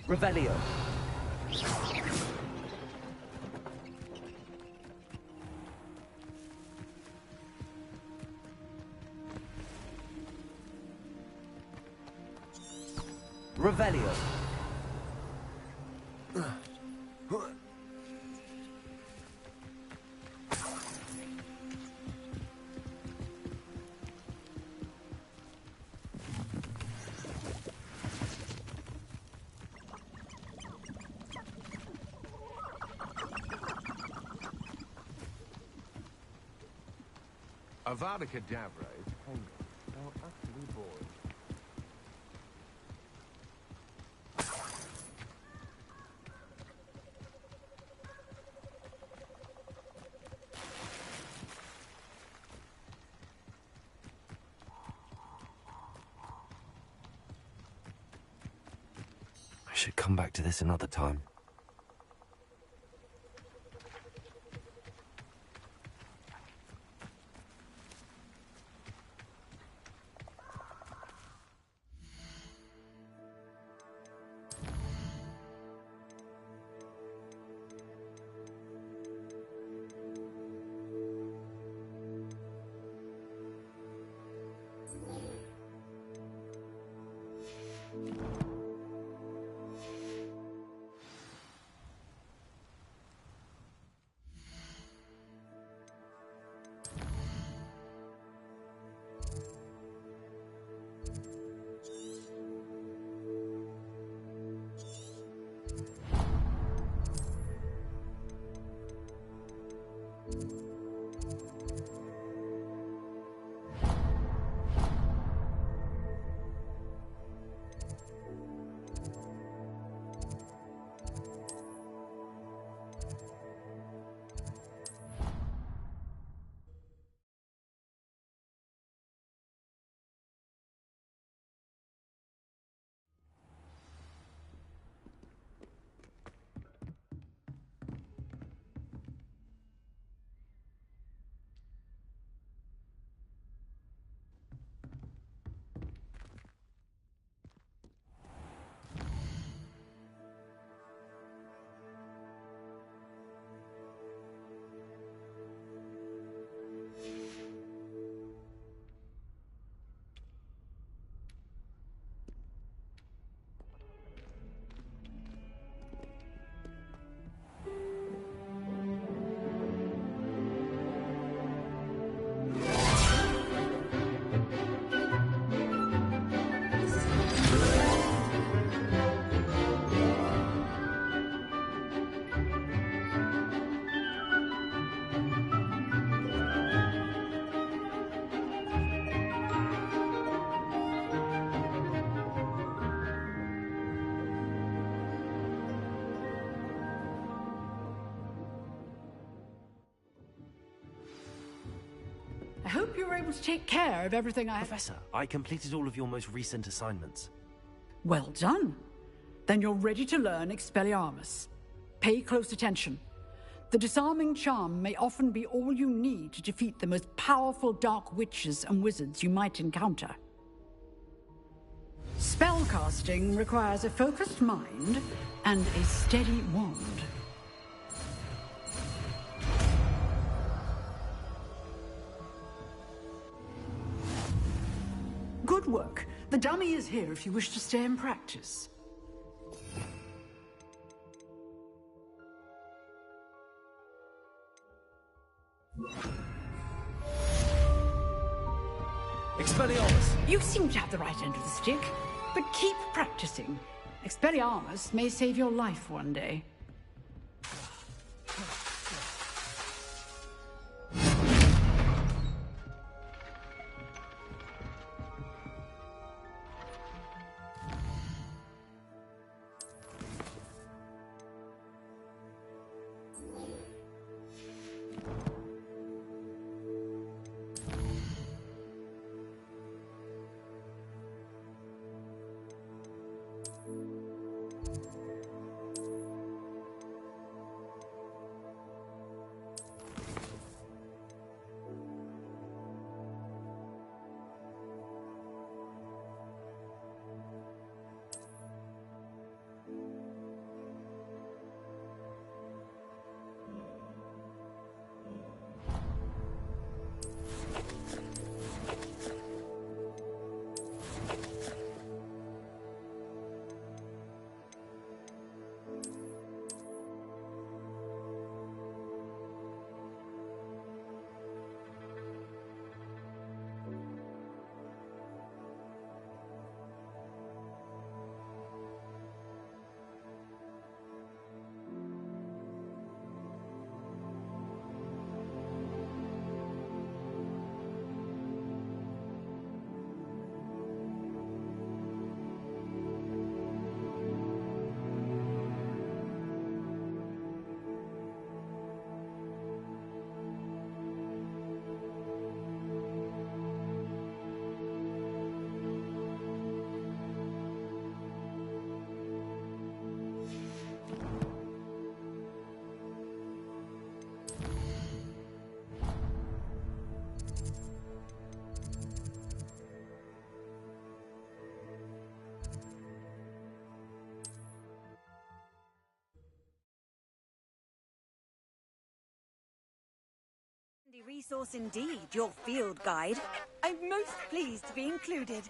Revelio. Revelio. Avada Kedavra is hanging. Now utterly bored. I should come back to this another time. I hope you were able to take care of everything I... Professor, I completed all of your most recent assignments. Well done. Then you're ready to learn Expelliarmus. Pay close attention. The disarming charm may often be all you need to defeat the most powerful dark witches and wizards you might encounter. Spellcasting requires a focused mind and a steady wand. Good work. The dummy is here if you wish to stay and practice. Expelliarmus! You seem to have the right end of the stick, but keep practicing. Expelliarmus may save your life one day. Handy resource indeed, your field guide. I'm most pleased to be included.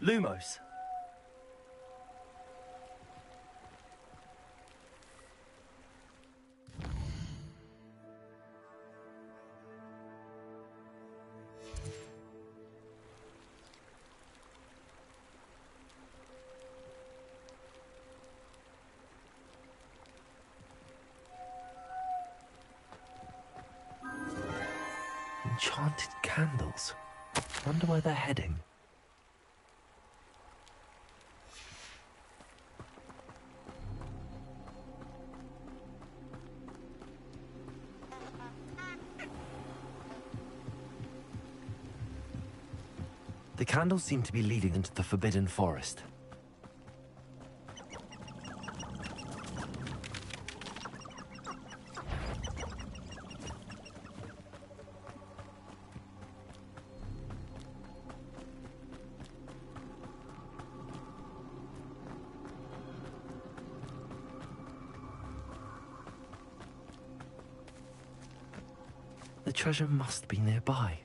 Lumos. Enchanted candles. Wonder where they're heading. The candles seem to be leading into the Forbidden Forest. The treasure must be nearby.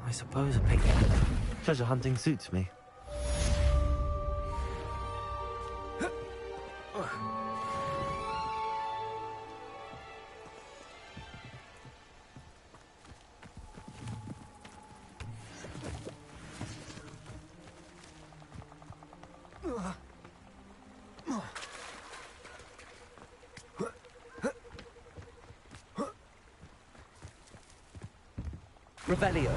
I suppose a picnic. Treasure hunting suits me. Revelio.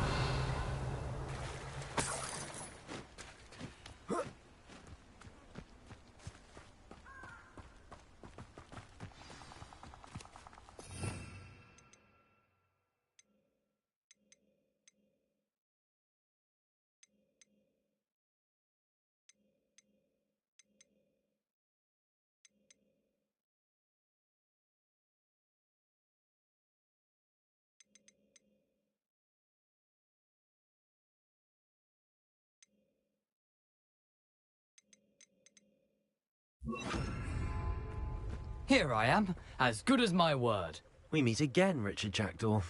Here I am, as good as my word. We meet again, Richard Jackdaw.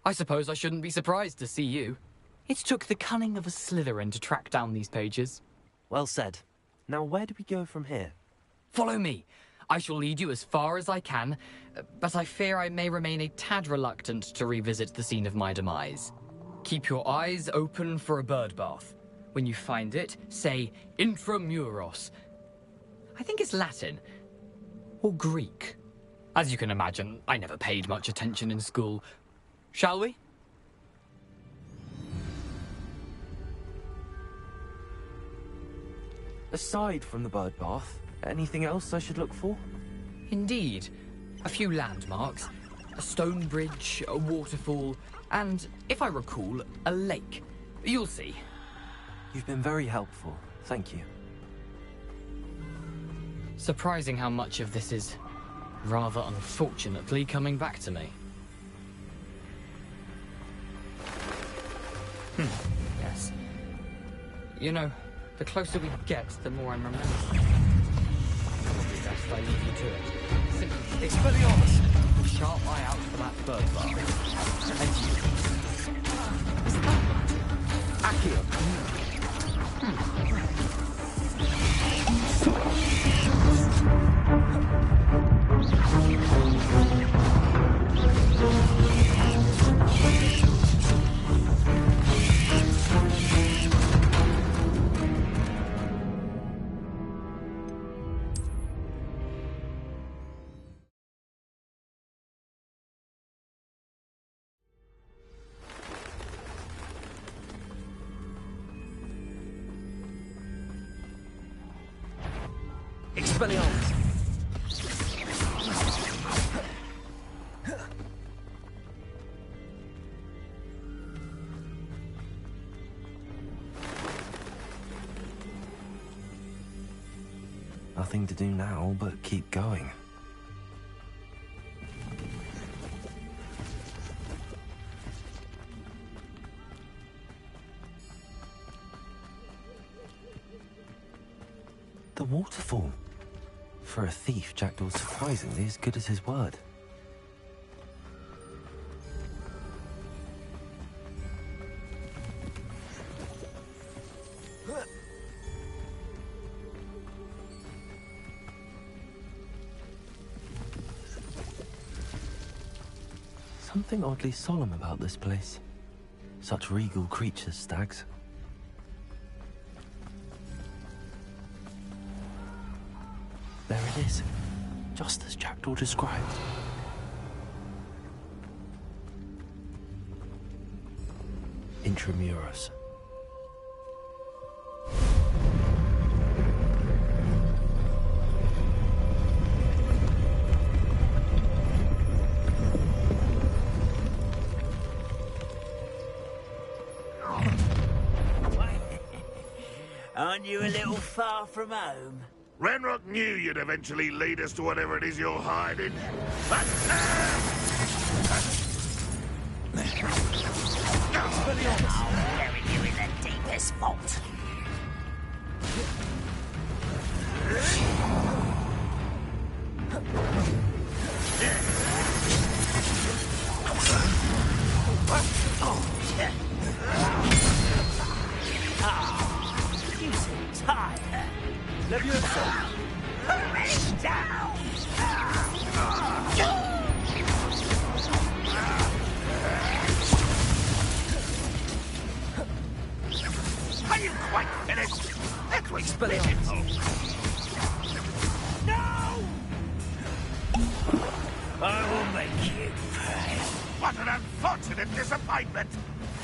I suppose I shouldn't be surprised to see you. It took the cunning of a Slytherin to track down these pages. Well said. Now where do we go from here? Follow me. I shall lead you as far as I can, but I fear I may remain a tad reluctant to revisit the scene of my demise. Keep your eyes open for a bird bath. When you find it, say intramuros. I think it's Latin. Or Greek. As you can imagine, I never paid much attention in school. Shall we? Aside from the bird bath, anything else I should look for? Indeed. A few landmarks. A stone bridge, a waterfall, and, if I recall, a lake. You'll see. You've been very helpful. Thank you. Surprising how much of this is, rather unfortunately, coming back to me. Yes. You know, the closer we get, the more I'm remembering. Probably best I leave you to it. Simply Expelliarmus! Keep a sharp eye out for that bird bath. And you. Is that Accio? Expelliarmus! Nothing to do now but keep going. The waterfall. For a thief, Jackdaw's surprisingly as good as his word. Something oddly solemn about this place. Such regal creatures, stags. There it is, just as Jackdaw described. Intramuros. Aren't you a little far from home? Ranrock knew you'd eventually lead us to whatever it is you're hiding. I'll bury you in the deepest vault. You seem tired. Leviosa! Hurry down! Are you quite finished? That's what Expelliarmus! No! I will make you pay. What an unfortunate disappointment!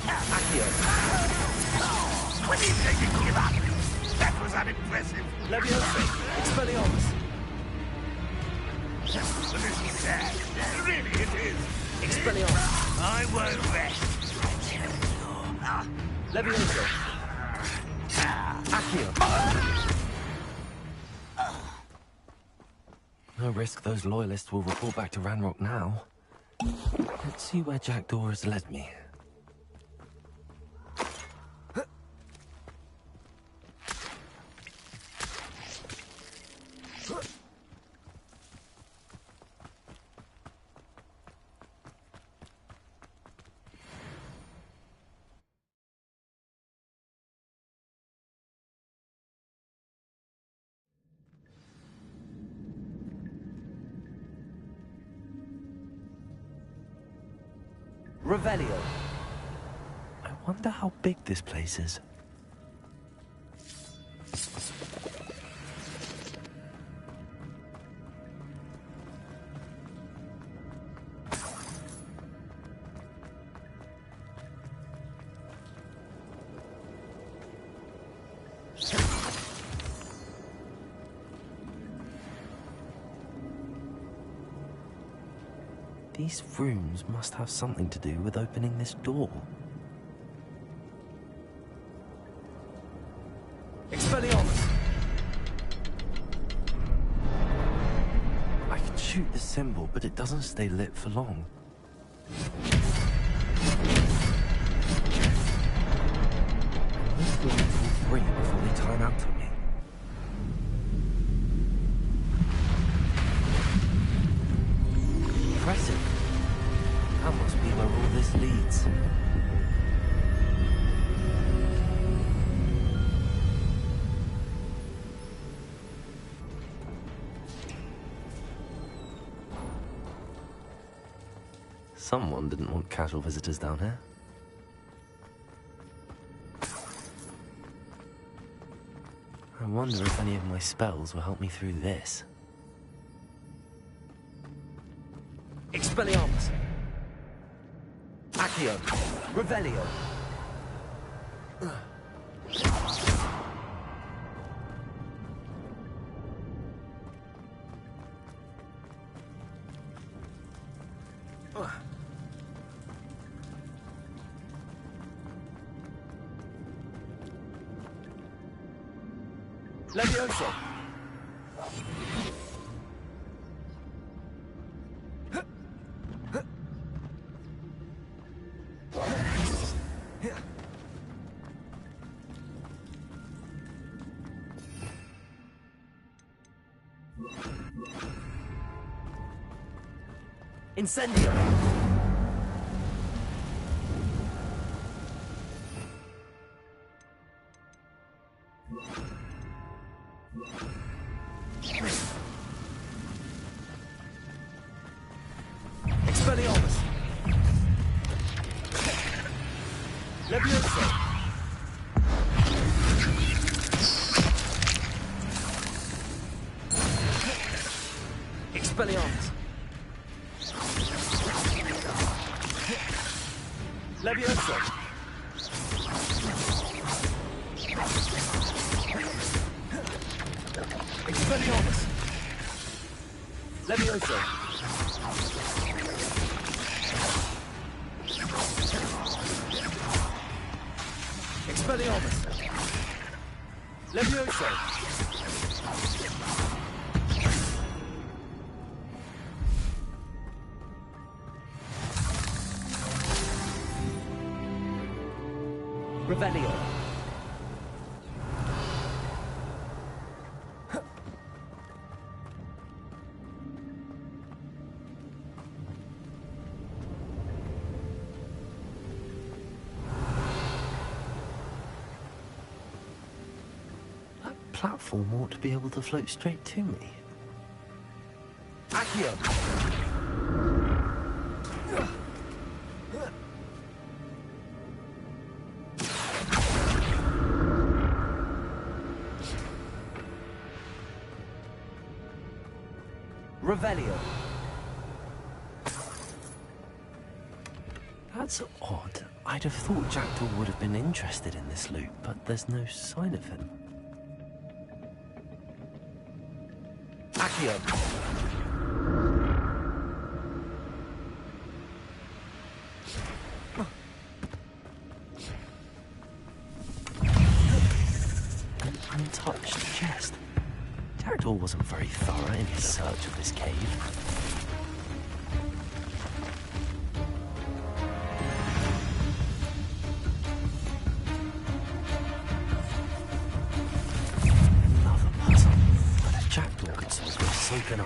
Accio! When you say you give up, that was unimpressive. Leviosa! Expelliarmus! This is sad. Really, it is. Expelliarmus! I won't rest. Leviosa! Accio! No risk those loyalists will report back to Ranrock now. Let's see where Jackdaw has led me. Revelio. I wonder how big this place is. These rooms must have something to do with opening this door. Expelliarmus! I can shoot the symbol, but it doesn't stay lit for long. Let's go until 3 before they time out on me. Impressive. That must be where all this leads. Someone didn't want casual visitors down here. I wonder if any of my spells will help me through this. Expelliarmus! Accio! Revelio! Levioso! Incendio! Expelliarmus! Levioso! Expelliarmus! Levioso! Expelliarmus! Levioso! Expelliarmus! Levioso! Revelio! Platform ought to be able to float straight to me. Accio! Revelio! That's odd. I'd have thought Jackdaw would have been interested in this loot, but there's no sign of him. Accio! An untouched chest. Jackdaw wasn't very thorough in his search of this cave. So can I.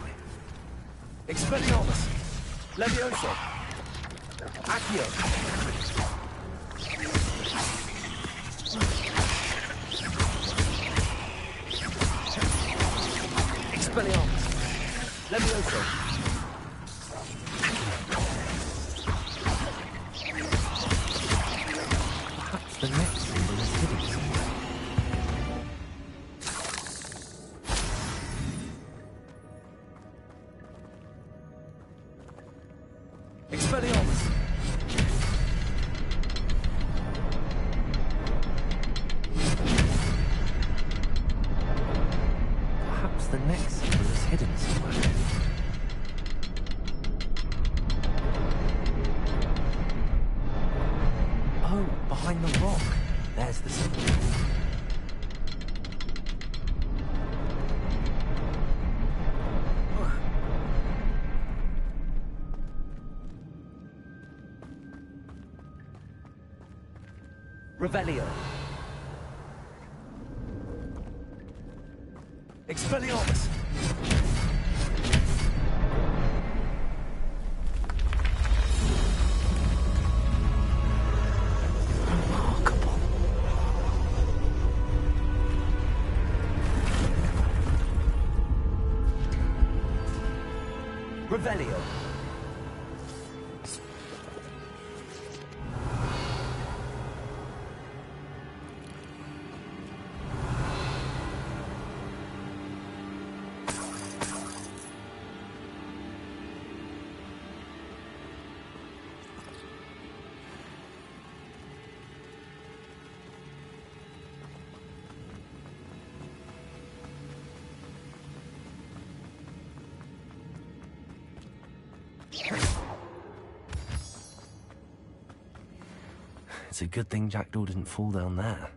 Expelliarmus! Levioso! Accio! Expelliarmus! Levioso! Perhaps the next symbol is hidden somewhere. Expelliarmus! Perhaps the next symbol is hidden somewhere. Oh, behind the rock. There's the symbol. Revelio. Expelliarmus. Remarkable. Revelio. It's a good thing Jackdaw didn't fall down there.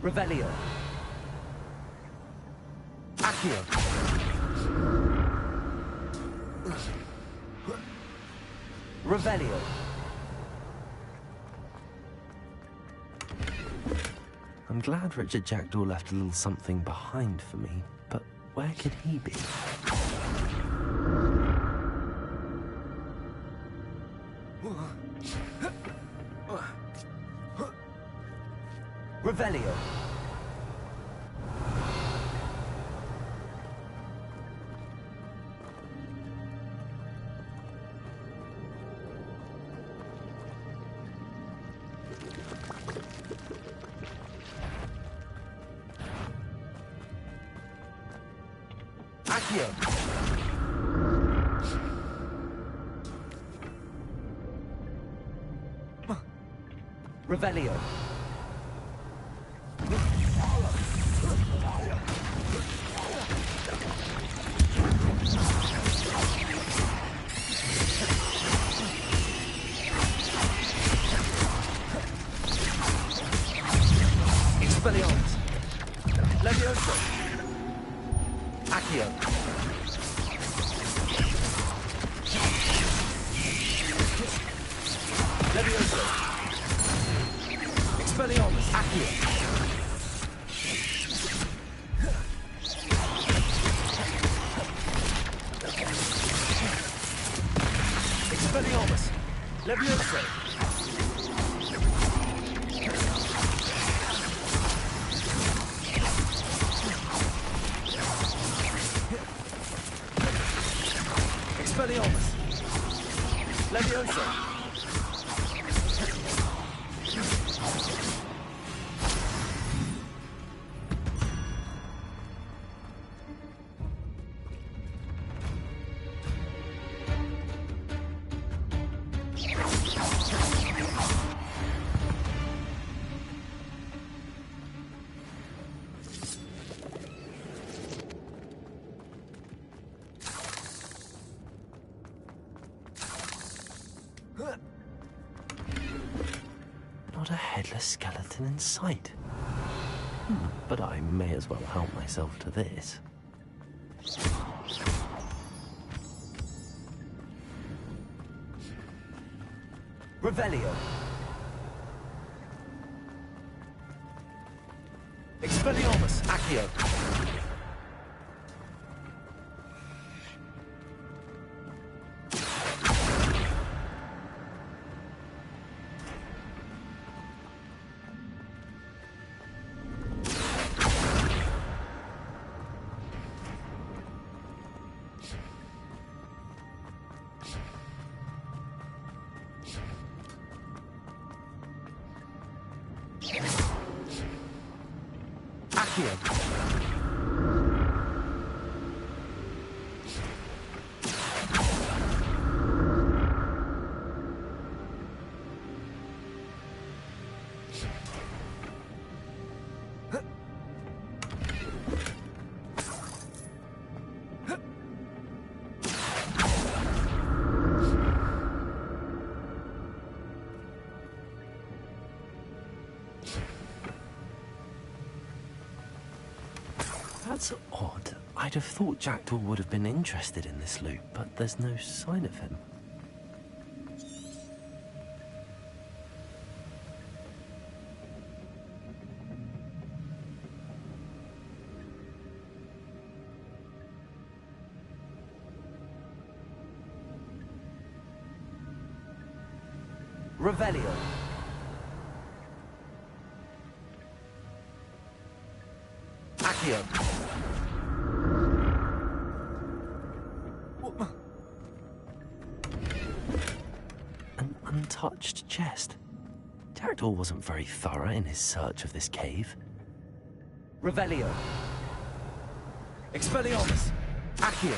Revelio. Accio. Revelio. I'm glad Richard Jackdaw left a little something behind for me, but where could he be? Revelio. Accio. Revelio. Expelliarmus. Levioso. Accio. Levioso. Expelliarmus. Accio. Expelliarmus. Levioso. Expelliarmus. Levioso. Not a headless skeleton in sight. But I may as well help myself to this. Revelio. Expelliarmus. Accio. That's odd. I'd have thought Jackdaw would have been interested in this loot, but there's no sign of him. Revelio. Accio. An untouched chest. Jackdaw wasn't very thorough in his search of this cave. Revelio. Expelliarmus. Accio.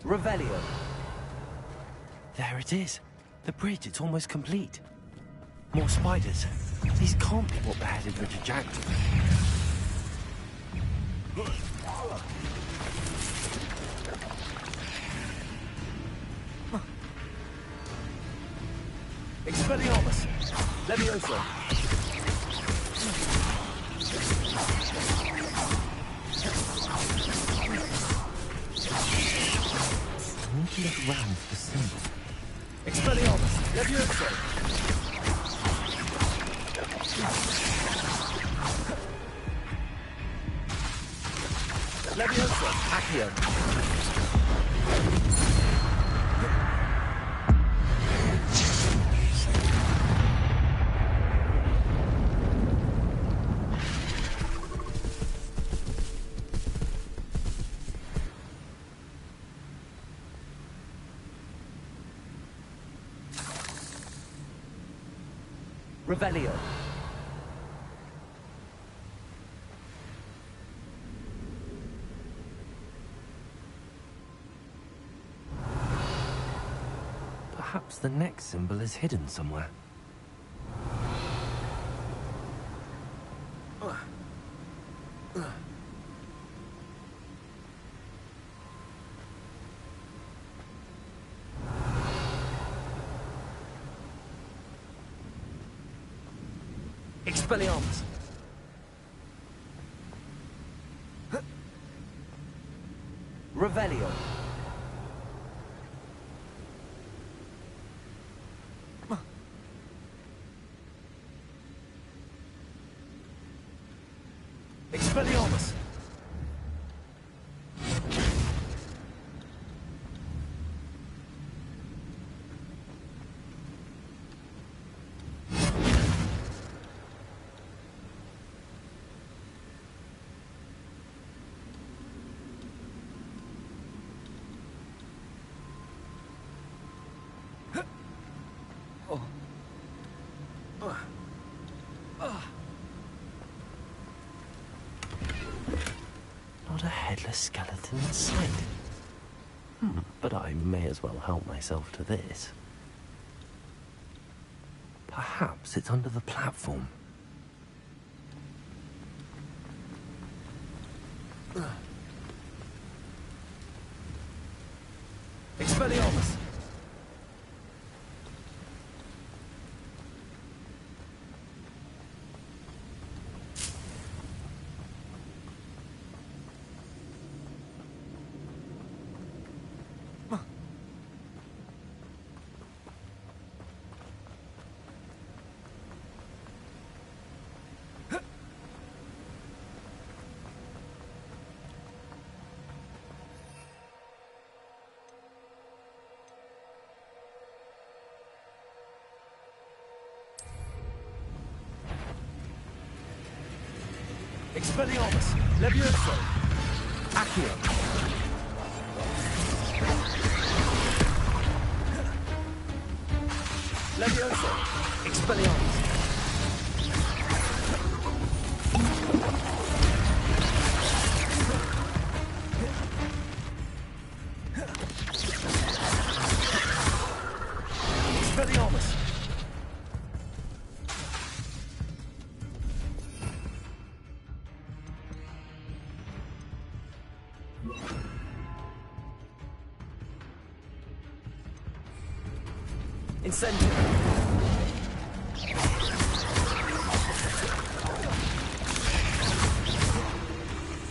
Revelio. There it is. The bridge, it's almost complete. More spiders. These can't be what beheaded Richard Jackson. Expelliarmus! Levioso! I need to look around for the symbol. Expelliarmus! Levioso! Levioso! Accio! Revelio. Perhaps the next symbol is hidden somewhere. Expelliarmus! Revelio! Expelliarmus! Not a headless skeleton in sight. But I may as well help myself to this. Perhaps it's under the platform. Expelliarmus! Expelliarmus! Levioso! Accio! Levioso! Expelliarmus! Expelliarmus! Incendio!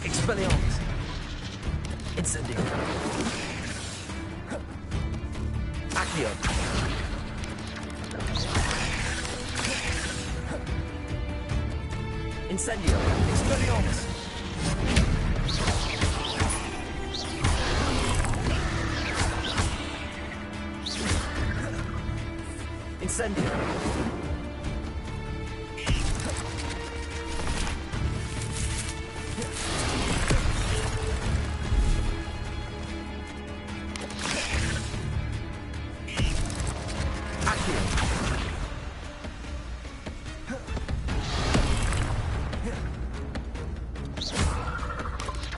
Expelliarmus! Incendio! Accio! Incendio! Expelliarmus! Incendio! Accio!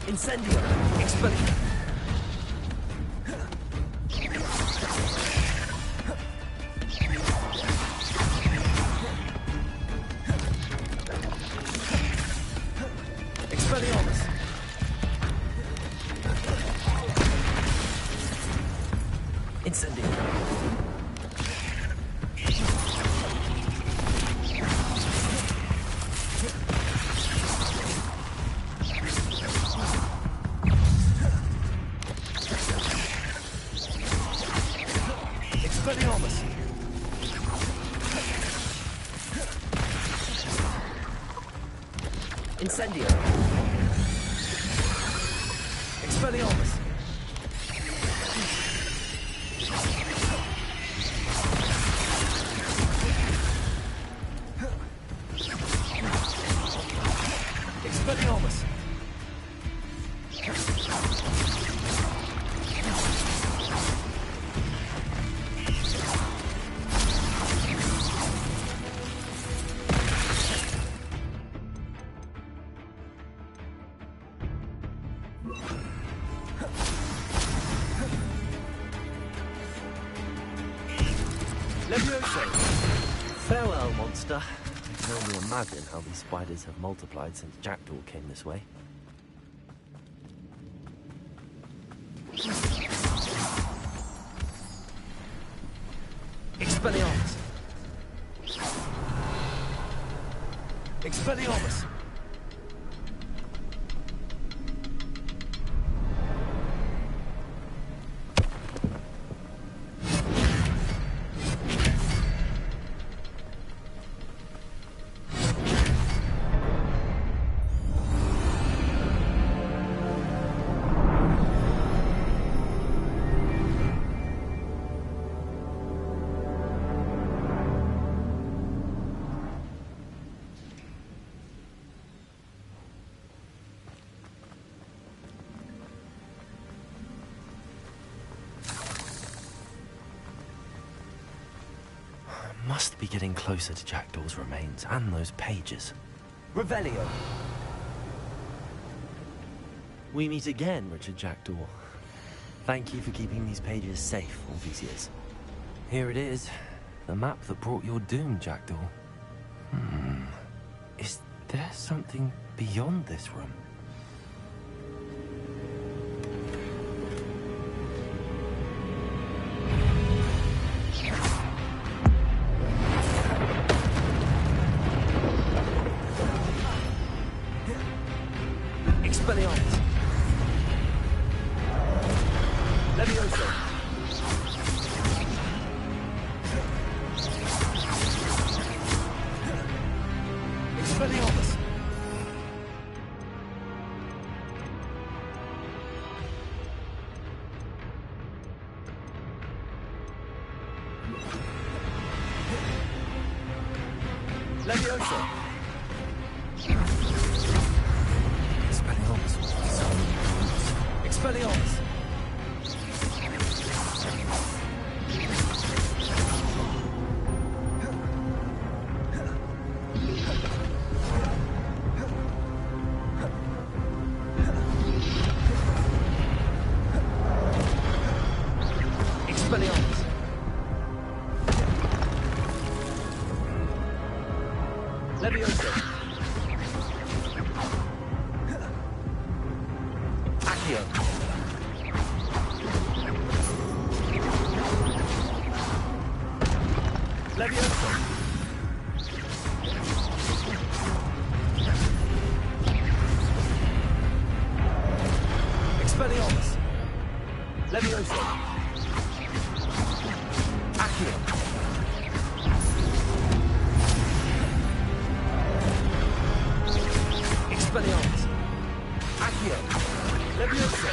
Incendio! Expelliarmus! Expelliarmus! Incendiary! Expelliarmus! Incendio! Expelliarmus! Expelliarmus! Farewell, monster. I can only imagine how these spiders have multiplied since Jackdaw came this way. Expelliarmus! Expelliarmus! Must be getting closer to Jackdaw's remains and those pages. Revelio! We meet again, Richard Jackdaw. Thank you for keeping these pages safe all these years. Here it is, the map that brought your doom, Jackdaw. Is there something beyond this room? Expelliarmus! Levioso! Expelliarmus! Levioso! Expelliarmus! Expelliarmus! Levioso! Accio! Levioso! Expelliarmus! Levioso! Accio! Expelliarmus! Accio! Levioso!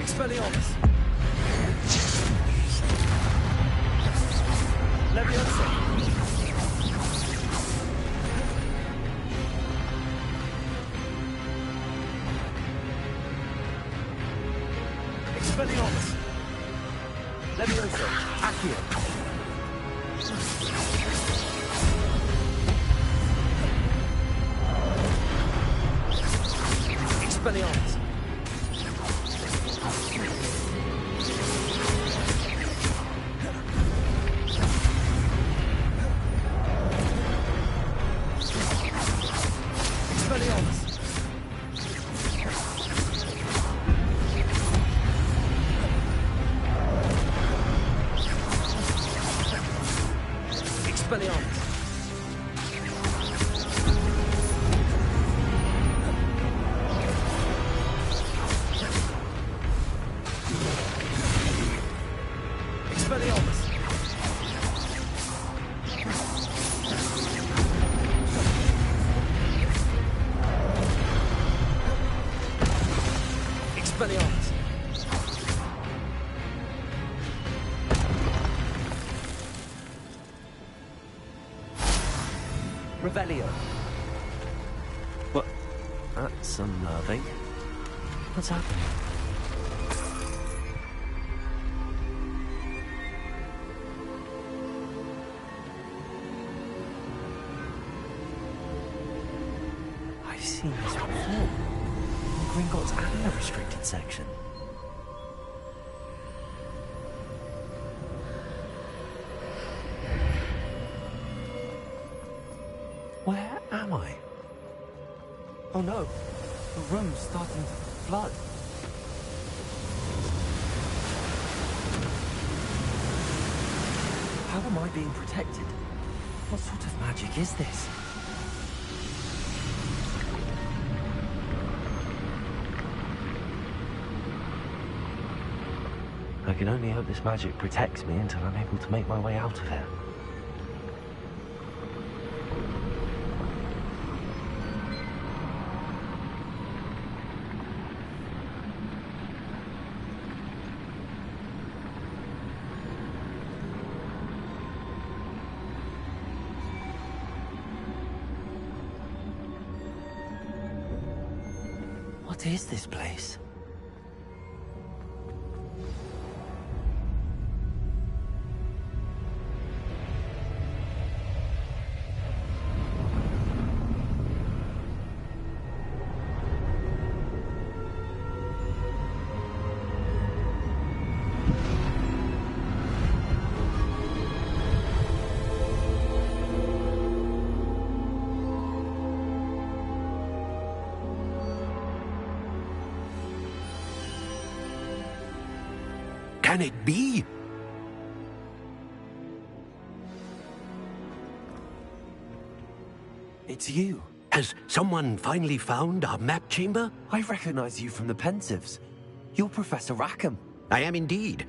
Expelliarmus! Levioso! Expelliarmus! Levioso! Accio! Expelliarmus! Expelliarmus! Expelliarmus! Expelliarmus! Expelliarmus! Revelio. What? That's unnerving. What's happening? I've seen this before. In Gringotts and the restricted section. Where am I? Oh no, the room's starting to flood. How am I being protected? What sort of magic is this? I can only hope this magic protects me until I'm able to make my way out of here. What is this place? Can it be? It's you. Has someone finally found our map chamber? I recognize you from the Pensives. You're Professor Rackham. I am indeed.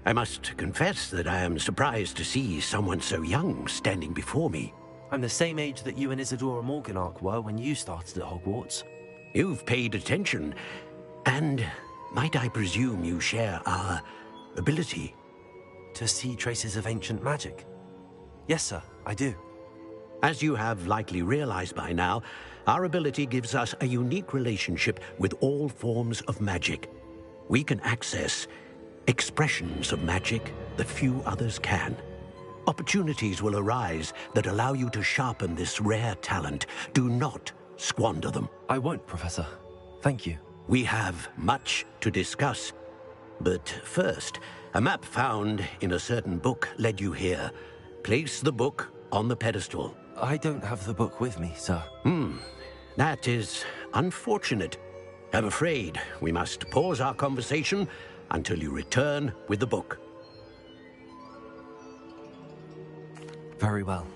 I must confess that I am surprised to see someone so young standing before me. I'm the same age that you and Isadora Morganach were when you started at Hogwarts. You've paid attention, and might I presume you share our ability? To see traces of ancient magic? Yes, sir, I do. As you have likely realized by now, our ability gives us a unique relationship with all forms of magic. We can access expressions of magic that few others can. Opportunities will arise that allow you to sharpen this rare talent. Do not squander them. I won't, Professor. Thank you. We have much to discuss. But first, a map found in a certain book led you here. Place the book on the pedestal. I don't have the book with me, sir. That is unfortunate. I'm afraid we must pause our conversation until you return with the book. Very well.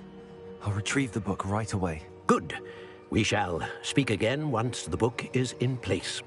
I'll retrieve the book right away. Good. We shall speak again once the book is in place.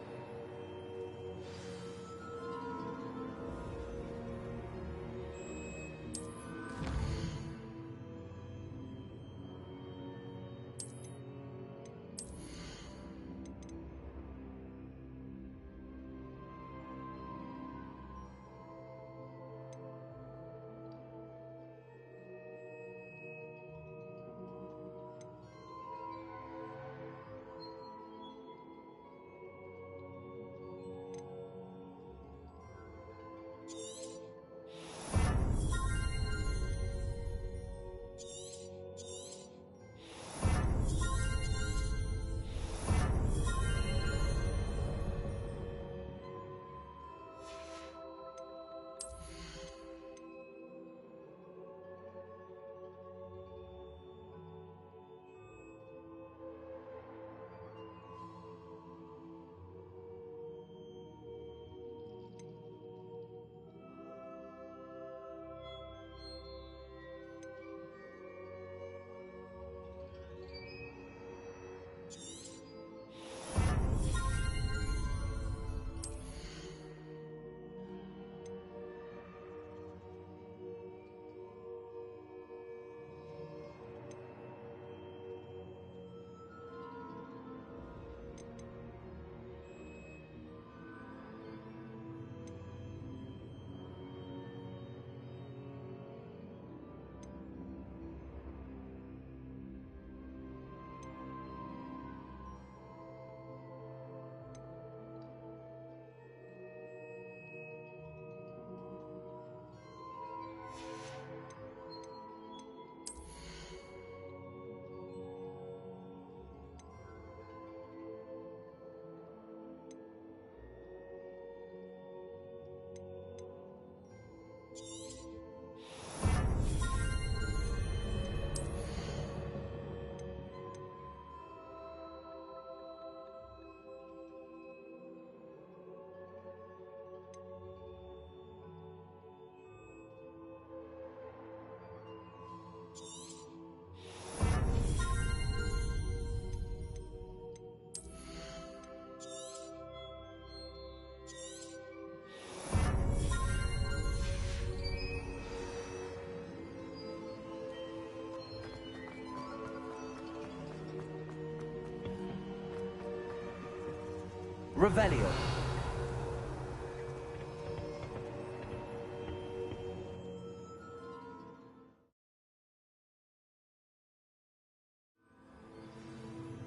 Revelio.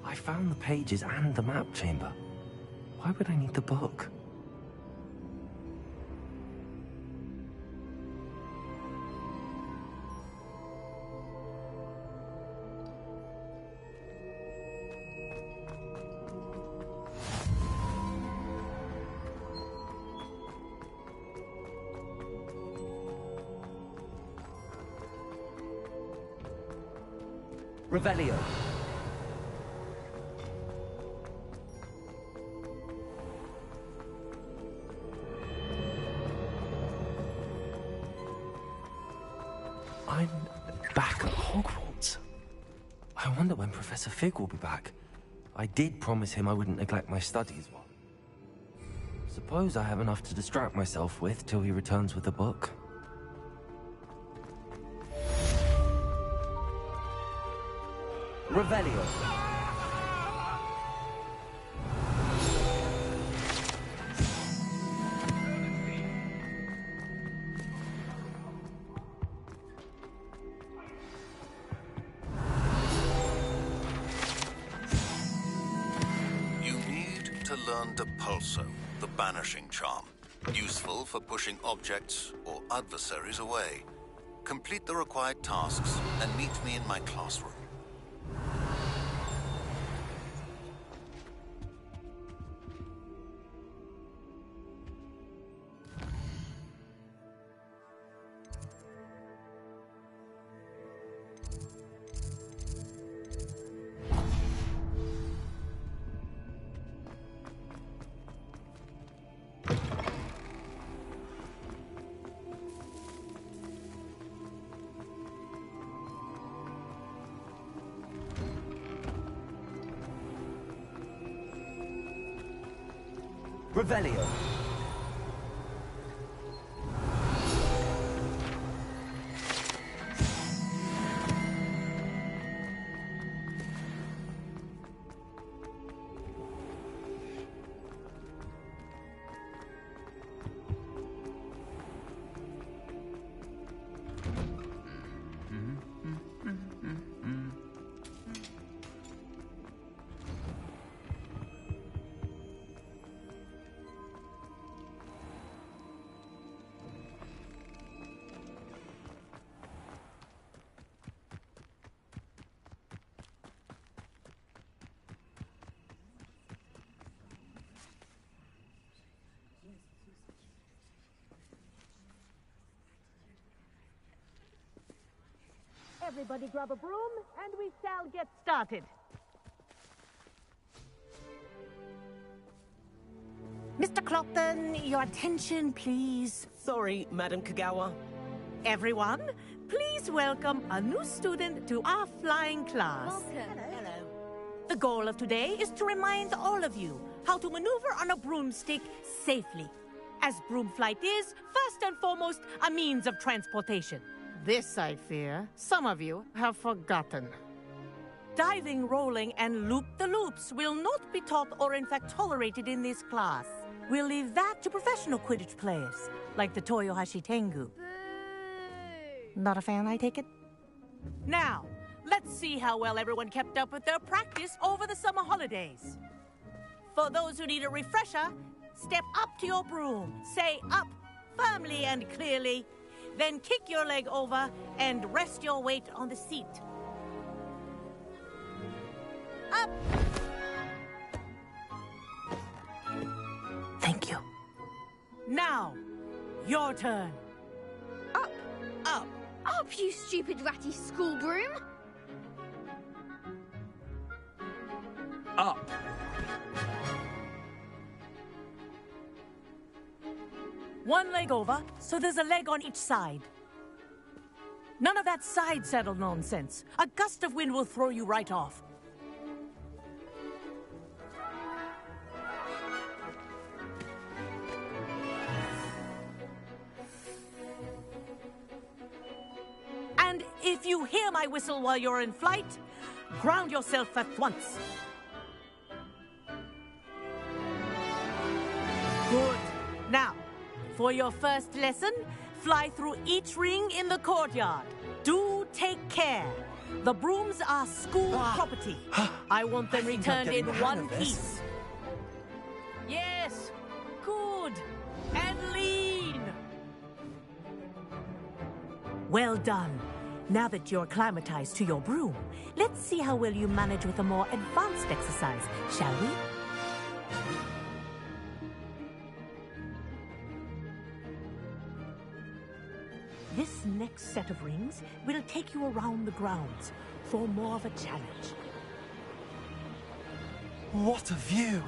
I found the pages and the map chamber. Why would I need the book? Revelio. I'm back at Hogwarts. I wonder when Professor Fig will be back. I did promise him I wouldn't neglect my studies. Suppose I have enough to distract myself with till he returns with the book. Revelio. You need to learn Depulso, the banishing charm. Useful for pushing objects or adversaries away. Complete the required tasks and meet me in my classroom. Revelio. Everybody grab a broom, and we shall get started. Mr. Clopton, your attention, please. Sorry, Madam Kagawa. Everyone, please welcome a new student to our flying class. Welcome. Hello. The goal of today is to remind all of you how to maneuver on a broomstick safely, as broom flight is, first and foremost, a means of transportation. This, I fear, some of you have forgotten. Diving, rolling, and loop-the-loops will not be taught or in fact tolerated in this class. We'll leave that to professional Quidditch players, like the Toyohashi Tengu. Not a fan, I take it? Now, let's see how well everyone kept up with their practice over the summer holidays. For those who need a refresher, step up to your broom, say up firmly and clearly, then kick your leg over and rest your weight on the seat. Up! Thank you. Now, your turn. Up! Up! Up, you stupid ratty school broom! Up! One leg over, so there's a leg on each side. None of that side saddle nonsense. A gust of wind will throw you right off. And if you hear my whistle while you're in flight, ground yourself at once. Now, for your first lesson, fly through each ring in the courtyard. Do take care. The brooms are school property. I want them returned in one piece. Yes, good and lean. Well done. Now that you're acclimatized to your broom, let's see how well you manage with a more advanced exercise, shall we? This next set of rings will take you around the grounds for more of a challenge. What a view!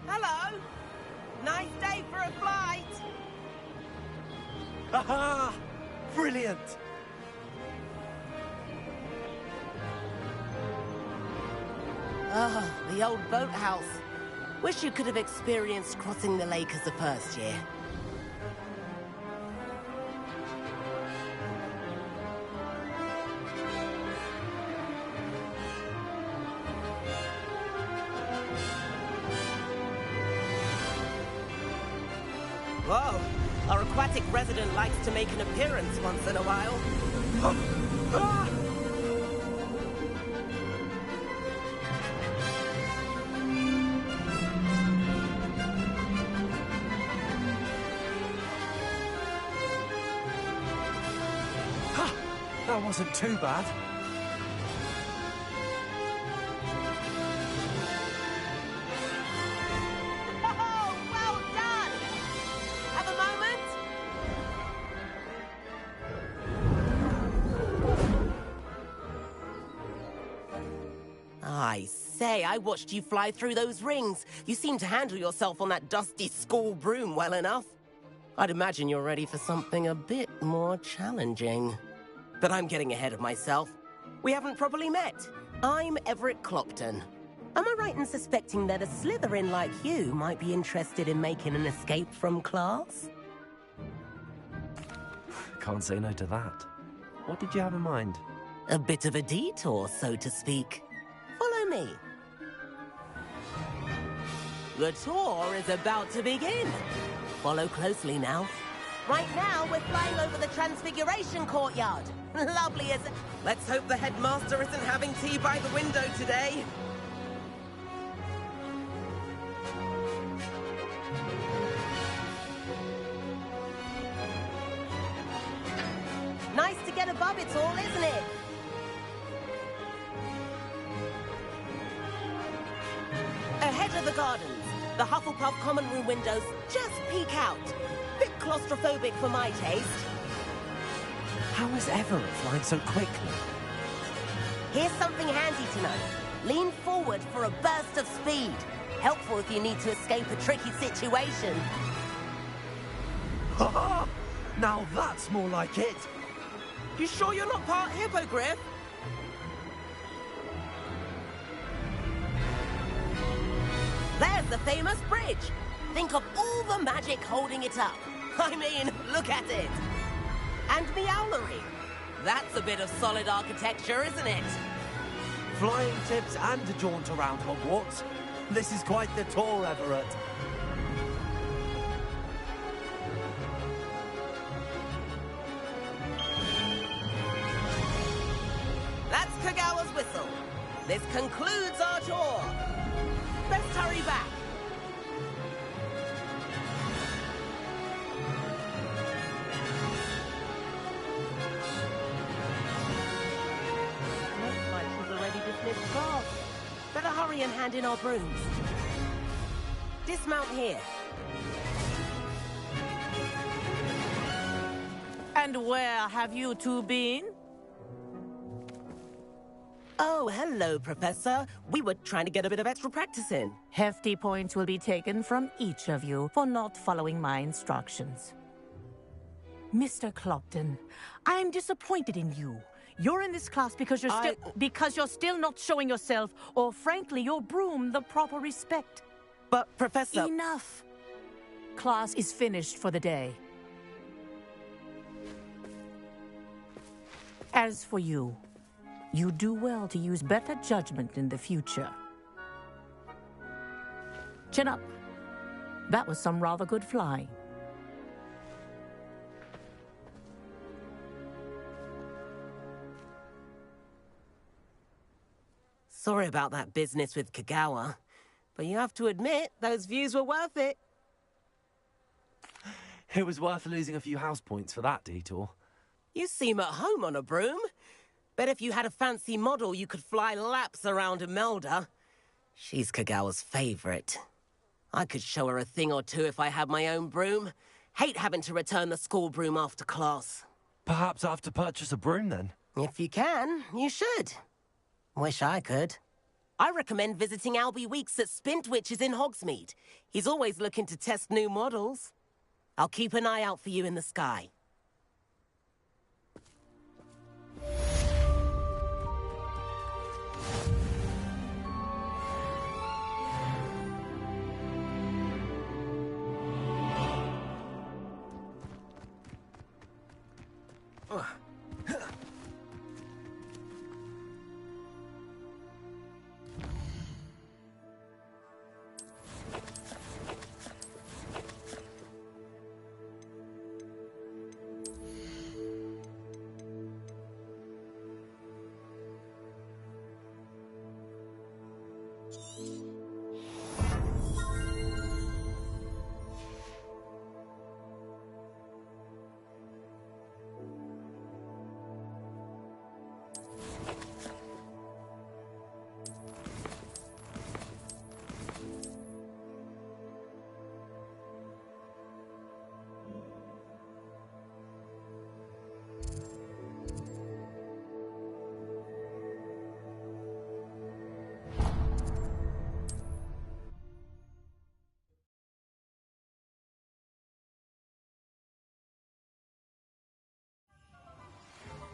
Hello! Nice day for a flight! Aha! Brilliant! Oh, the old boathouse. Wish you could have experienced crossing the lake as a first year. Whoa! Our aquatic resident likes to make an appearance once in a while. That wasn't too bad. Oh, well done! Have a moment? I say, I watched you fly through those rings. You seem to handle yourself on that dusty school broom well enough. I'd imagine you're ready for something a bit more challenging. But I'm getting ahead of myself. We haven't properly met. I'm Everett Clopton. Am I right in suspecting that a Slytherin like you might be interested in making an escape from class? Can't say no to that. What did you have in mind? A bit of a detour, so to speak. Follow me. The tour is about to begin. Follow closely now. Right now, we're flying over the Transfiguration Courtyard. Lovely as... Let's hope the headmaster isn't having tea by the window today. Nice to get above it all, isn't it? Ahead of the gardens, the Hufflepuff common room windows just peek out. Bit claustrophobic for my taste. How is Everett flying so quickly? Here's something handy to know. Lean forward for a burst of speed. Helpful if you need to escape a tricky situation. Now that's more like it. You sure you're not part hippogriff? There's the famous bridge. Think of all the magic holding it up. I mean, look at it. And Meowlery. That's a bit of solid architecture, isn't it? Flying tips and a jaunt around Hogwarts. This is quite the tour, Everett. That's Kagawa's whistle. This concludes our tour. Best hurry back. Looks like she's already dismissed class. Better hurry and hand in our brooms. Dismount here. And where have you two been? Oh, hello, Professor. We were trying to get a bit of extra practice in. Hefty points will be taken from each of you for not following my instructions. Mr. Clopton, I'm disappointed in you. You're in this class because you're still not showing yourself, or frankly, your broom the proper respect. But, Professor... Enough. Class is finished for the day. As for you, you do well to use better judgment in the future. Chin up. That was some rather good flying. Sorry about that business with Kagawa, but you have to admit, those views were worth it. It was worth losing a few house points for that detour. You seem at home on a broom. Bet if you had a fancy model, you could fly laps around Imelda. She's Kagawa's favorite. I could show her a thing or two if I had my own broom. Hate having to return the school broom after class. Perhaps I have to purchase a broom then? If you can, you should. Wish I could. I recommend visiting Albie Weeks at Spintwitches in Hogsmeade. He's always looking to test new models. I'll keep an eye out for you in the sky.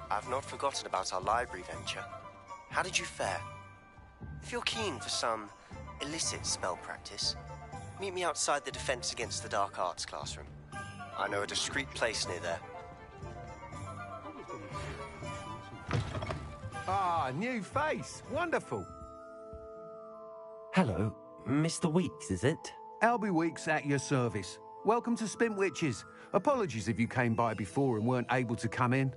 I've not forgotten about our library venture. How did you fare? If you're keen for some illicit spell practice, meet me outside the Defense Against the Dark Arts classroom. I know a discreet place near there. Ah, new face. Wonderful. Hello, Mr. Weeks, is it? Albie Weeks at your service. Welcome to Spintwitches. Apologies if you came by before and weren't able to come in.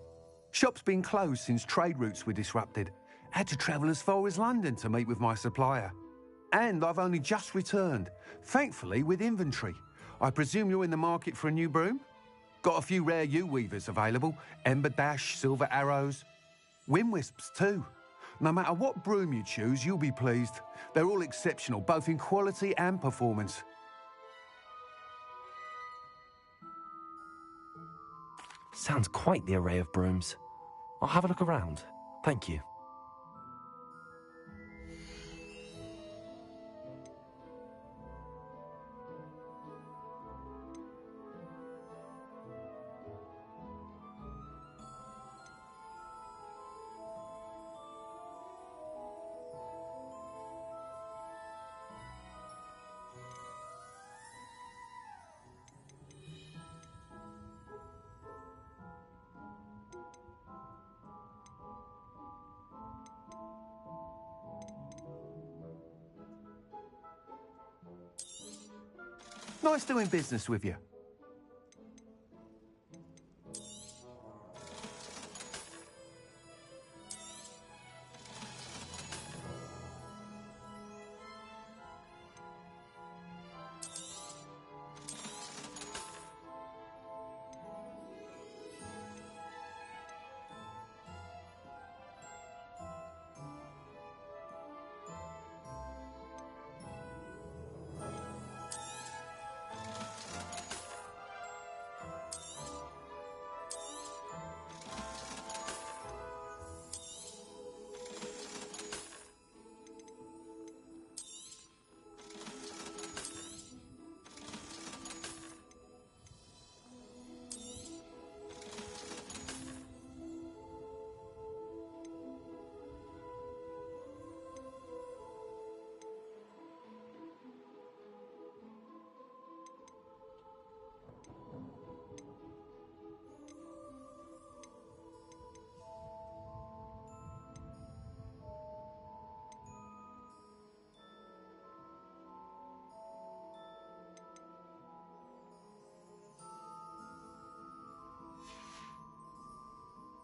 Shop's been closed since trade routes were disrupted. Had to travel as far as London to meet with my supplier. And I've only just returned, thankfully with inventory. I presume you're in the market for a new broom? Got a few rare yew-weavers available. Ember Dash, Silver Arrows. Wind Wisps too. No matter what broom you choose, you'll be pleased. They're all exceptional, both in quality and performance. Sounds quite the array of brooms. I'll have a look around. Thank you. Nice doing business with you.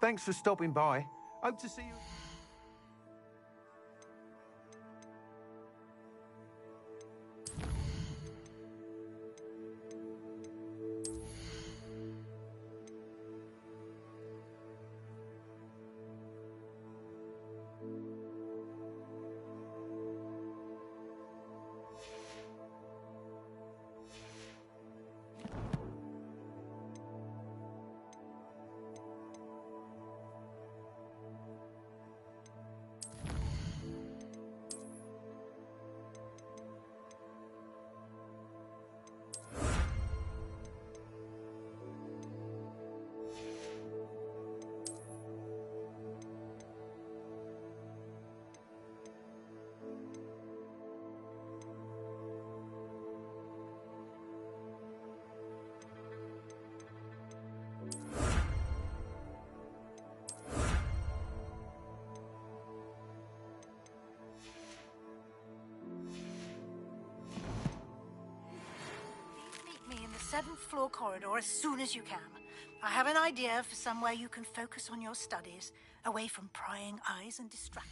Thanks for stopping by. Hope to see you. Meet me in the 7th floor corridor as soon as you can. I have an idea for somewhere you can focus on your studies, away from prying eyes and distractions.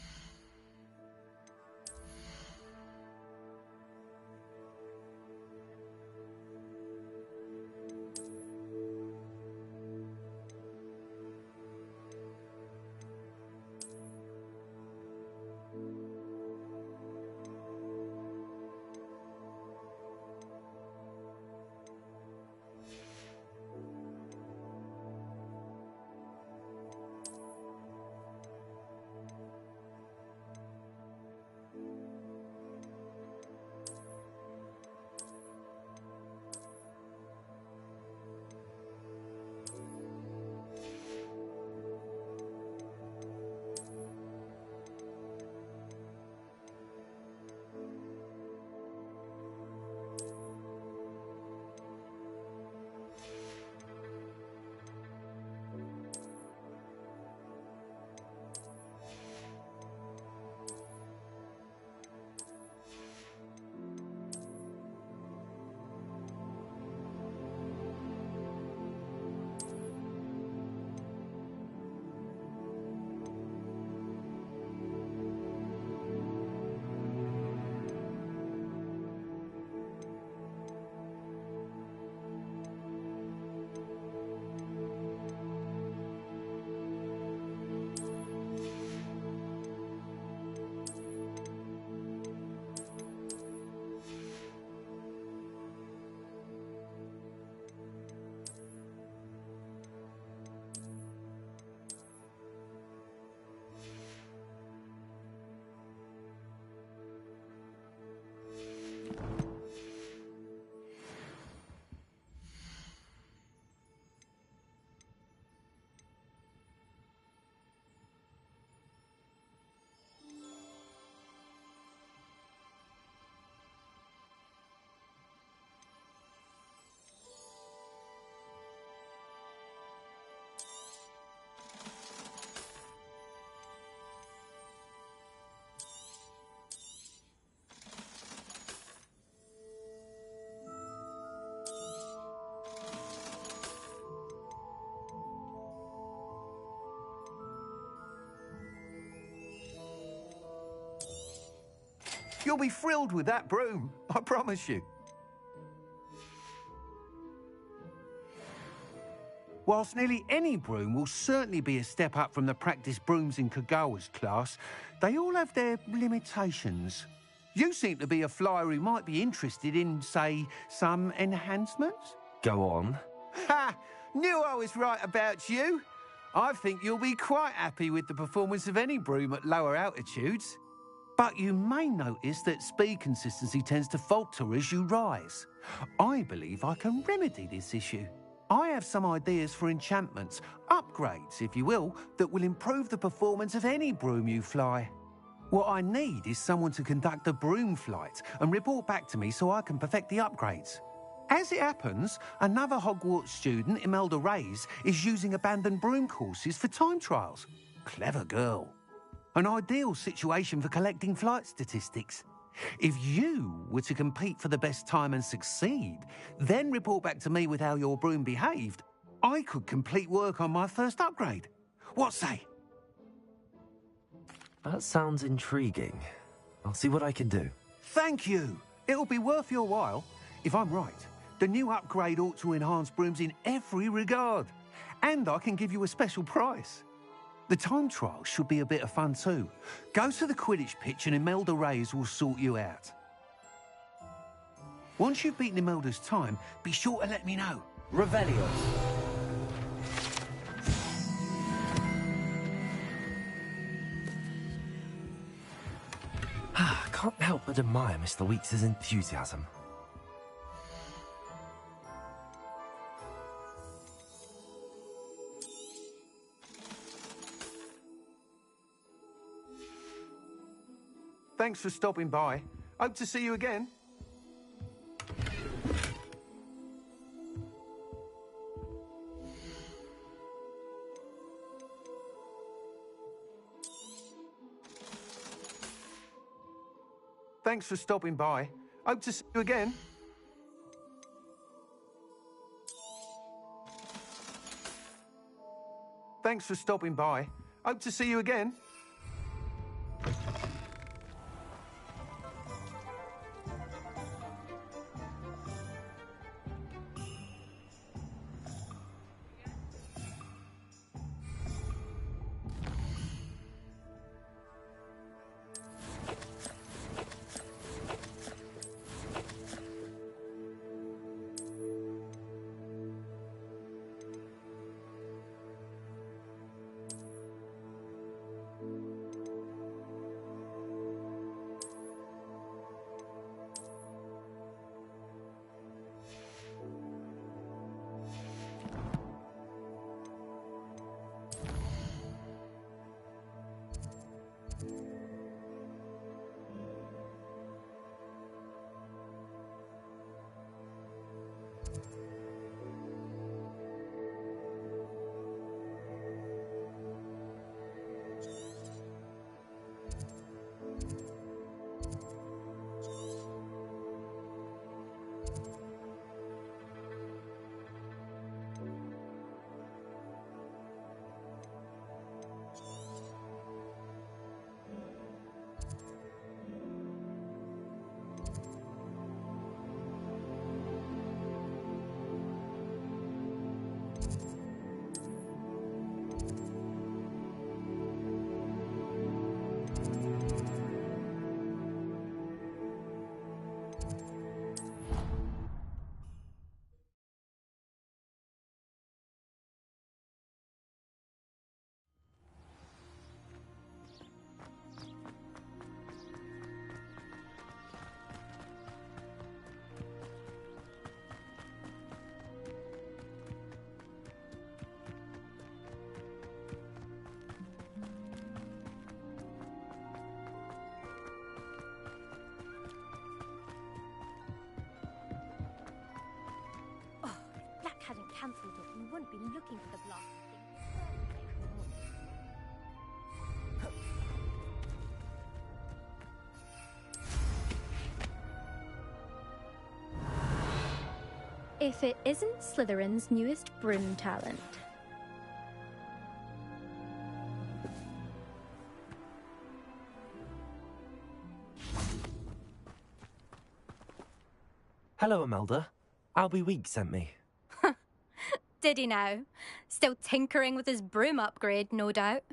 You'll be thrilled with that broom, I promise you. Whilst nearly any broom will certainly be a step up from the practice brooms in Kagawa's class, they all have their limitations. You seem to be a flyer who might be interested in, say, some enhancements? Go on. Ha! Knew I was right about you. I think you'll be quite happy with the performance of any broom at lower altitudes. But you may notice that speed consistency tends to falter as you rise. I believe I can remedy this issue. I have some ideas for enchantments, upgrades, if you will, that will improve the performance of any broom you fly. What I need is someone to conduct a broom flight and report back to me so I can perfect the upgrades. As it happens, another Hogwarts student, Imelda Reyes, is using abandoned broom courses for time trials. Clever girl. An ideal situation for collecting flight statistics. If you were to compete for the best time and succeed, then report back to me with how your broom behaved, I could complete work on my first upgrade. What say? That sounds intriguing. I'll see what I can do. Thank you. It'll be worth your while. If I'm right, the new upgrade ought to enhance brooms in every regard. And I can give you a special price. The time trial should be a bit of fun too. Go to the Quidditch pitch and Imelda Reyes will sort you out. Once you've beaten Imelda's time, be sure to let me know. Revelio. Can't help but admire Mr. Weeks' enthusiasm. Thanks for stopping by. Hope to see you again. Thanks for stopping by. Hope to see you again. Thanks for stopping by. Hope to see you again. Hadn't cancelled it, we wouldn't be looking for the block. If it isn't Slytherin's newest broom talent. Hello, Imelda. Albie Weeks sent me. Did he now? Still tinkering with his broom upgrade, no doubt.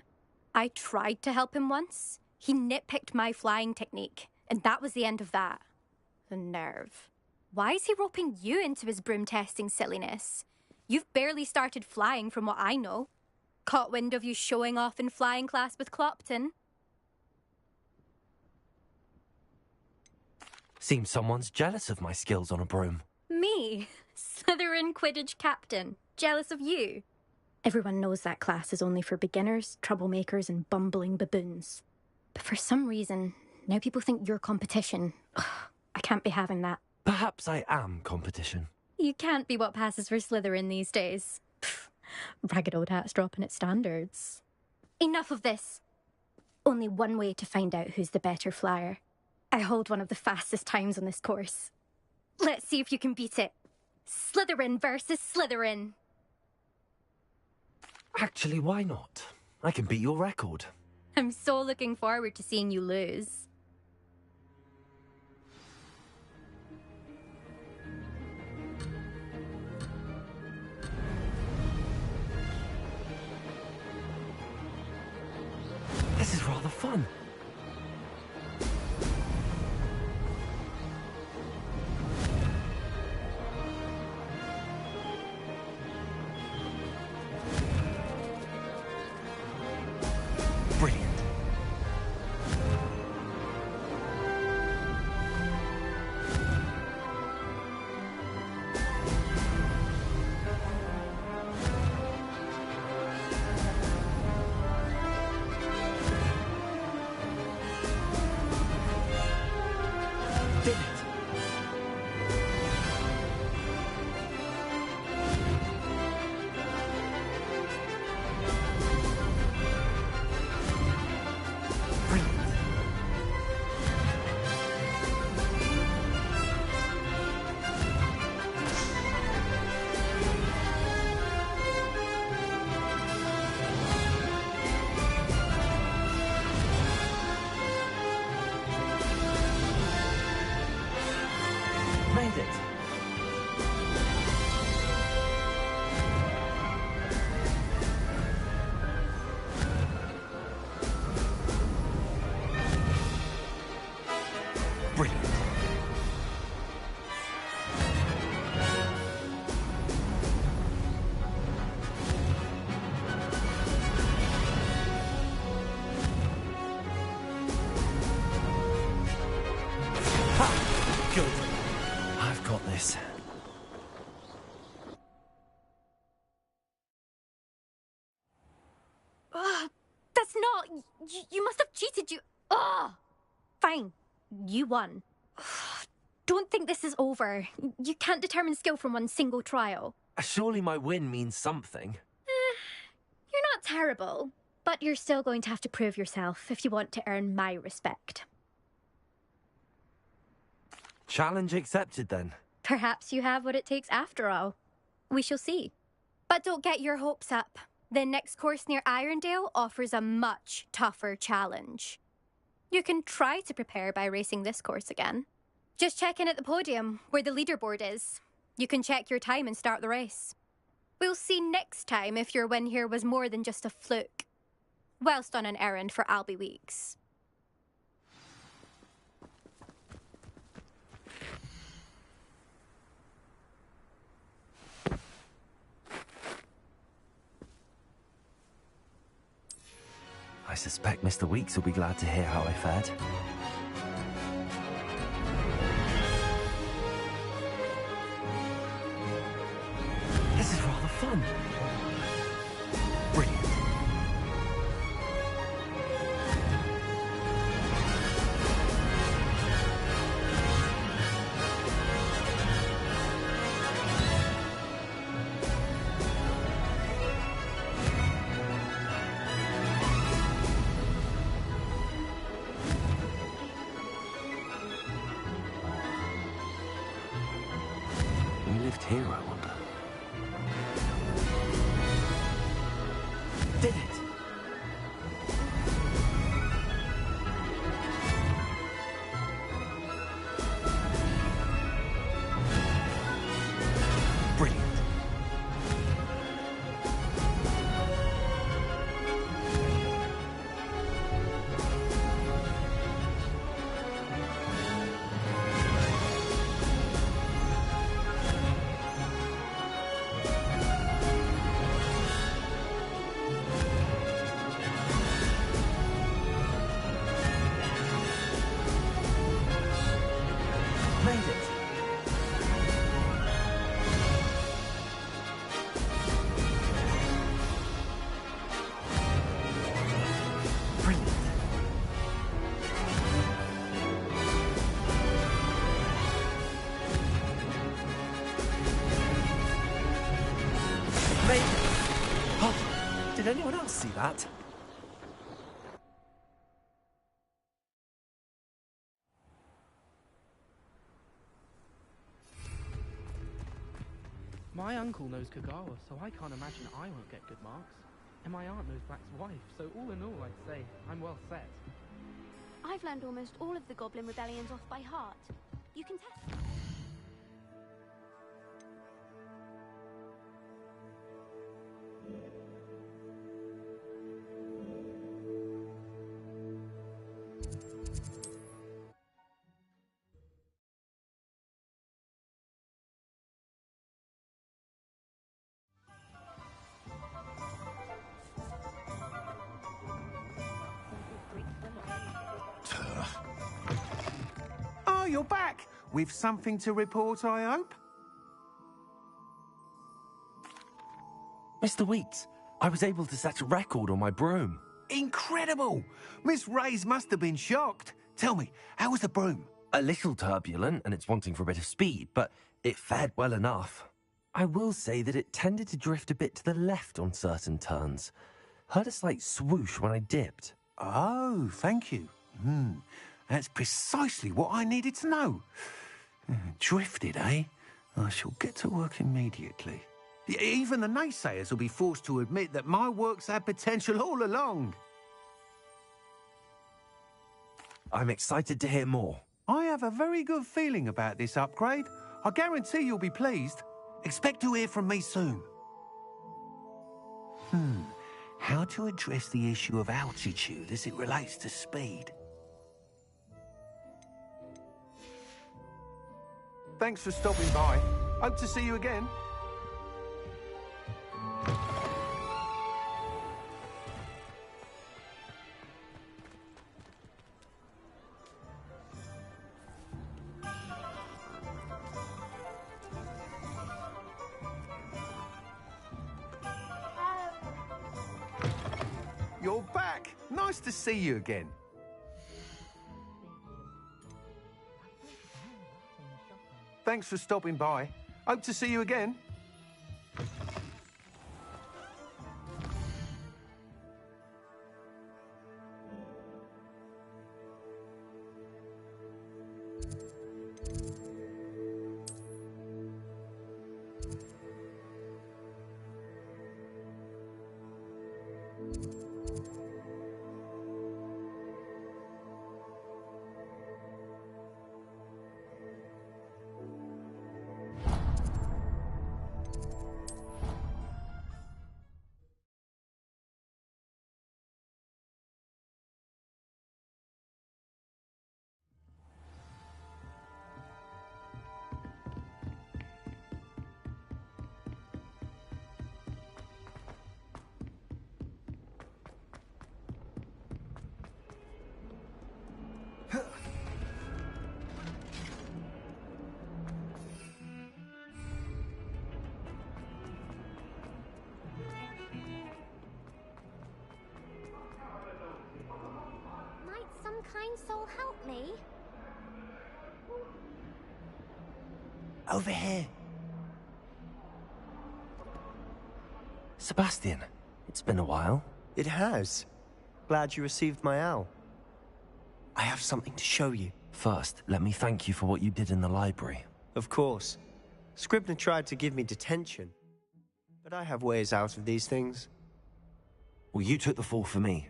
I tried to help him once. He nitpicked my flying technique, and that was the end of that. The nerve. Why is he roping you into his broom testing silliness? You've barely started flying from what I know. Caught wind of you showing off in flying class with Clopton. Seems someone's jealous of my skills on a broom. Me? Slytherin Quidditch captain. Jealous of you? Everyone knows that class is only for beginners, troublemakers, and bumbling baboons. But for some reason, now people think you're competition. Ugh, I can't be having that. Perhaps I am competition. You can't be what passes for Slytherin these days. Pfft, ragged old hat's dropping its standards. Enough of this. Only one way to find out who's the better flyer. I hold one of the fastest times on this course. Let's see if you can beat it. Slytherin versus Slytherin. Actually, why not? I can beat your record. I'm so looking forward to seeing you lose. This is rather fun. Brilliant. Did it. Made it. Brilliant. Ha! Good. I've got this. That's not... You must have cheated, you... Ugh! Fine. You won. Don't think this is over. You can't determine skill from one single trial. Surely my win means something. You're not terrible, but you're still going to have to prove yourself if you want to earn my respect. Challenge accepted then. Perhaps you have what it takes after all. We shall see. But don't get your hopes up. The next course near Irondale offers a much tougher challenge. You can try to prepare by racing this course again. Just check in at the podium, where the leaderboard is. You can check your time and start the race. We'll see next time if your win here was more than just a fluke. Whilst on an errand for Albie Weeks. I suspect Mr. Weeks will be glad to hear how I fared. This is rather fun. Brilliant. We lived here, I wonder. Did it! Brilliant. Made it. Brilliant. Made it. Oh, did anyone else see that? My uncle knows Kagawa, so I can't imagine I won't get good marks. and my aunt knows Black's wife, so all in all, I'd say I'm well set. I've learned almost all of the Goblin rebellions off by heart. You can test. Oh, you're back! With something to report, I hope? Mr. Weeks, I was able to set a record on my broom. Incredible! Miss Reyes must have been shocked. Tell me, how was the broom? A little turbulent, and it's wanting for a bit of speed, but it fared well enough. I will say that it tended to drift a bit to the left on certain turns. Heard a slight swoosh when I dipped. Oh, thank you. That's precisely what I needed to know. Drifted, eh? I shall get to work immediately. Even the naysayers will be forced to admit that my work's had potential all along. I'm excited to hear more. I have a very good feeling about this upgrade. I guarantee you'll be pleased. Expect to hear from me soon. How to address the issue of altitude as it relates to speed? Thanks for stopping by. Hope to see you again. You're back. Nice to see you again. Thanks for stopping by. Hope to see you again. Kind soul help me? Over here. Sebastian, it's been a while. It has. Glad you received my owl. I have something to show you. First, let me thank you for what you did in the library. Of course. Scribner tried to give me detention. But I have ways out of these things. Well, you took the fall for me,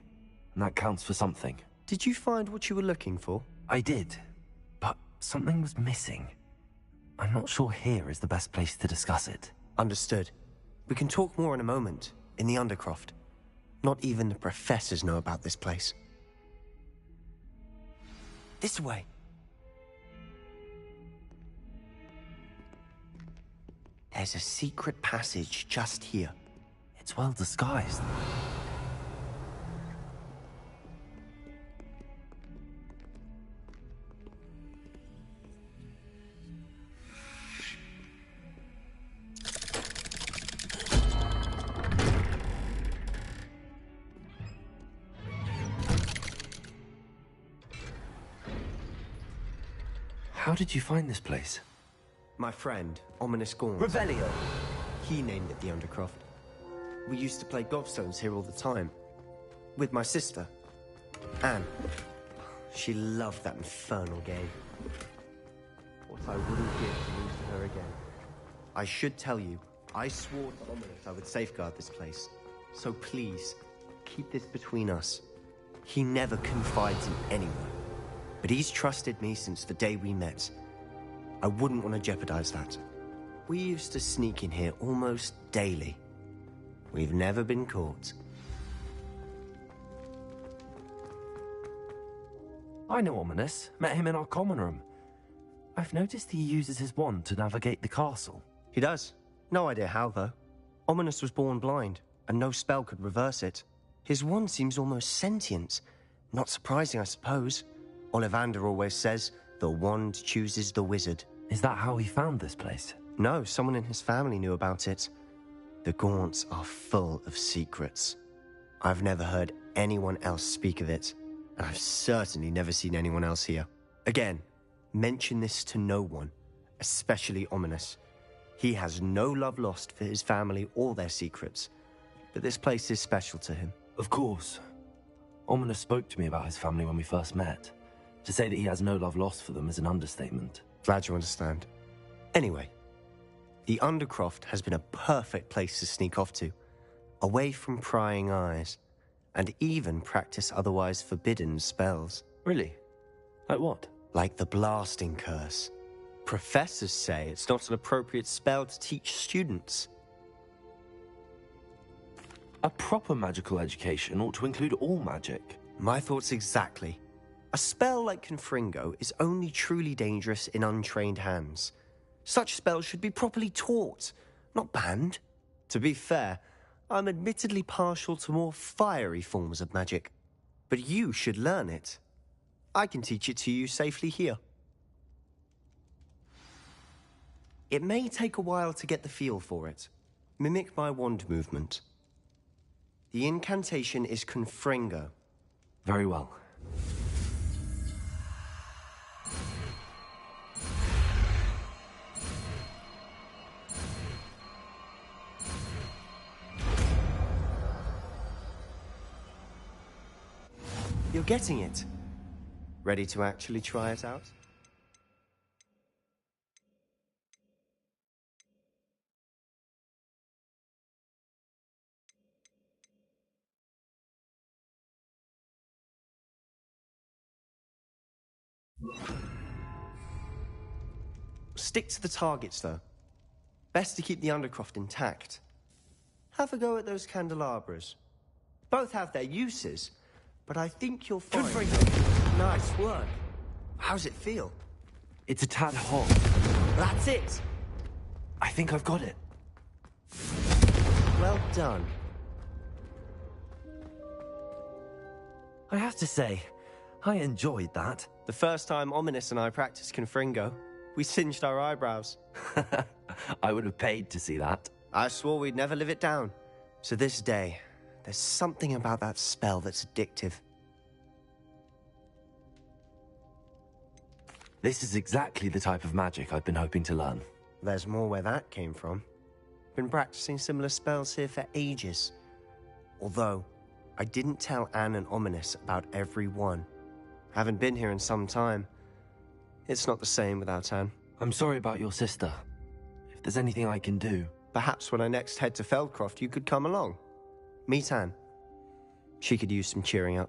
and that counts for something. Did you find what you were looking for? I did, but something was missing. I'm not sure here is the best place to discuss it. Understood. We can talk more in a moment, in the Undercroft. Not even the professors know about this place. This way. There's a secret passage just here. It's well disguised. How did you find this place? My friend, Ominous Gaunt. Revelio! He named it the Undercroft. We used to play gobstones here all the time. With my sister, Anne. She loved that infernal game. What I wouldn't give to lose to her again. I should tell you, I swore to Ominous I would safeguard this place. So please, keep this between us. He never confides in anyone, but he's trusted me since the day we met. I wouldn't want to jeopardize that. We used to sneak in here almost daily. We've never been caught. I know Ominous. Met him in our common room. I've noticed he uses his wand to navigate the castle. He does. No idea how, though. Ominous was born blind, and no spell could reverse it. His wand seems almost sentient. Not surprising, I suppose. Ollivander always says, the wand chooses the wizard. Is that how he found this place? No, someone in his family knew about it. The Gaunts are full of secrets. I've never heard anyone else speak of it, and I've certainly never seen anyone else here. Again, mention this to no one, especially Ominous. He has no love lost for his family or their secrets, but this place is special to him. Of course. Ominous spoke to me about his family when we first met. To say that he has no love lost for them is an understatement. Glad you understand. Anyway, the Undercroft has been a perfect place to sneak off to, away from prying eyes, and even practice otherwise forbidden spells. Really? Like what? Like the blasting curse. Professors say it's not an appropriate spell to teach students. A proper magical education ought to include all magic. My thoughts exactly. A spell like Confringo is only truly dangerous in untrained hands. Such spells should be properly taught, not banned. To be fair, I'm admittedly partial to more fiery forms of magic. But you should learn it. I can teach it to you safely here. It may take a while to get the feel for it. Mimic my wand movement. The incantation is Confringo. Very well. You're getting it. Ready to actually try it out? Stick to the targets, though. Best to keep the Undercroft intact. Have a go at those candelabras. Both have their uses, but I think you'll find... Nice work. How's it feel? It's a tad hot. That's it. I think I've got it. Well done. I have to say, I enjoyed that. The first time Ominous and I practiced Confringo, we singed our eyebrows. I would have paid to see that. I swore we'd never live it down. To this day, there's something about that spell that's addictive. This is exactly the type of magic I've been hoping to learn. There's more where that came from. Been practicing similar spells here for ages. Although, I didn't tell Anne and Ominous about every one. Haven't been here in some time. It's not the same without Anne. I'm sorry about your sister. If there's anything I can do... Perhaps when I next head to Feldcroft, you could come along. Meet Anne. She could use some cheering up.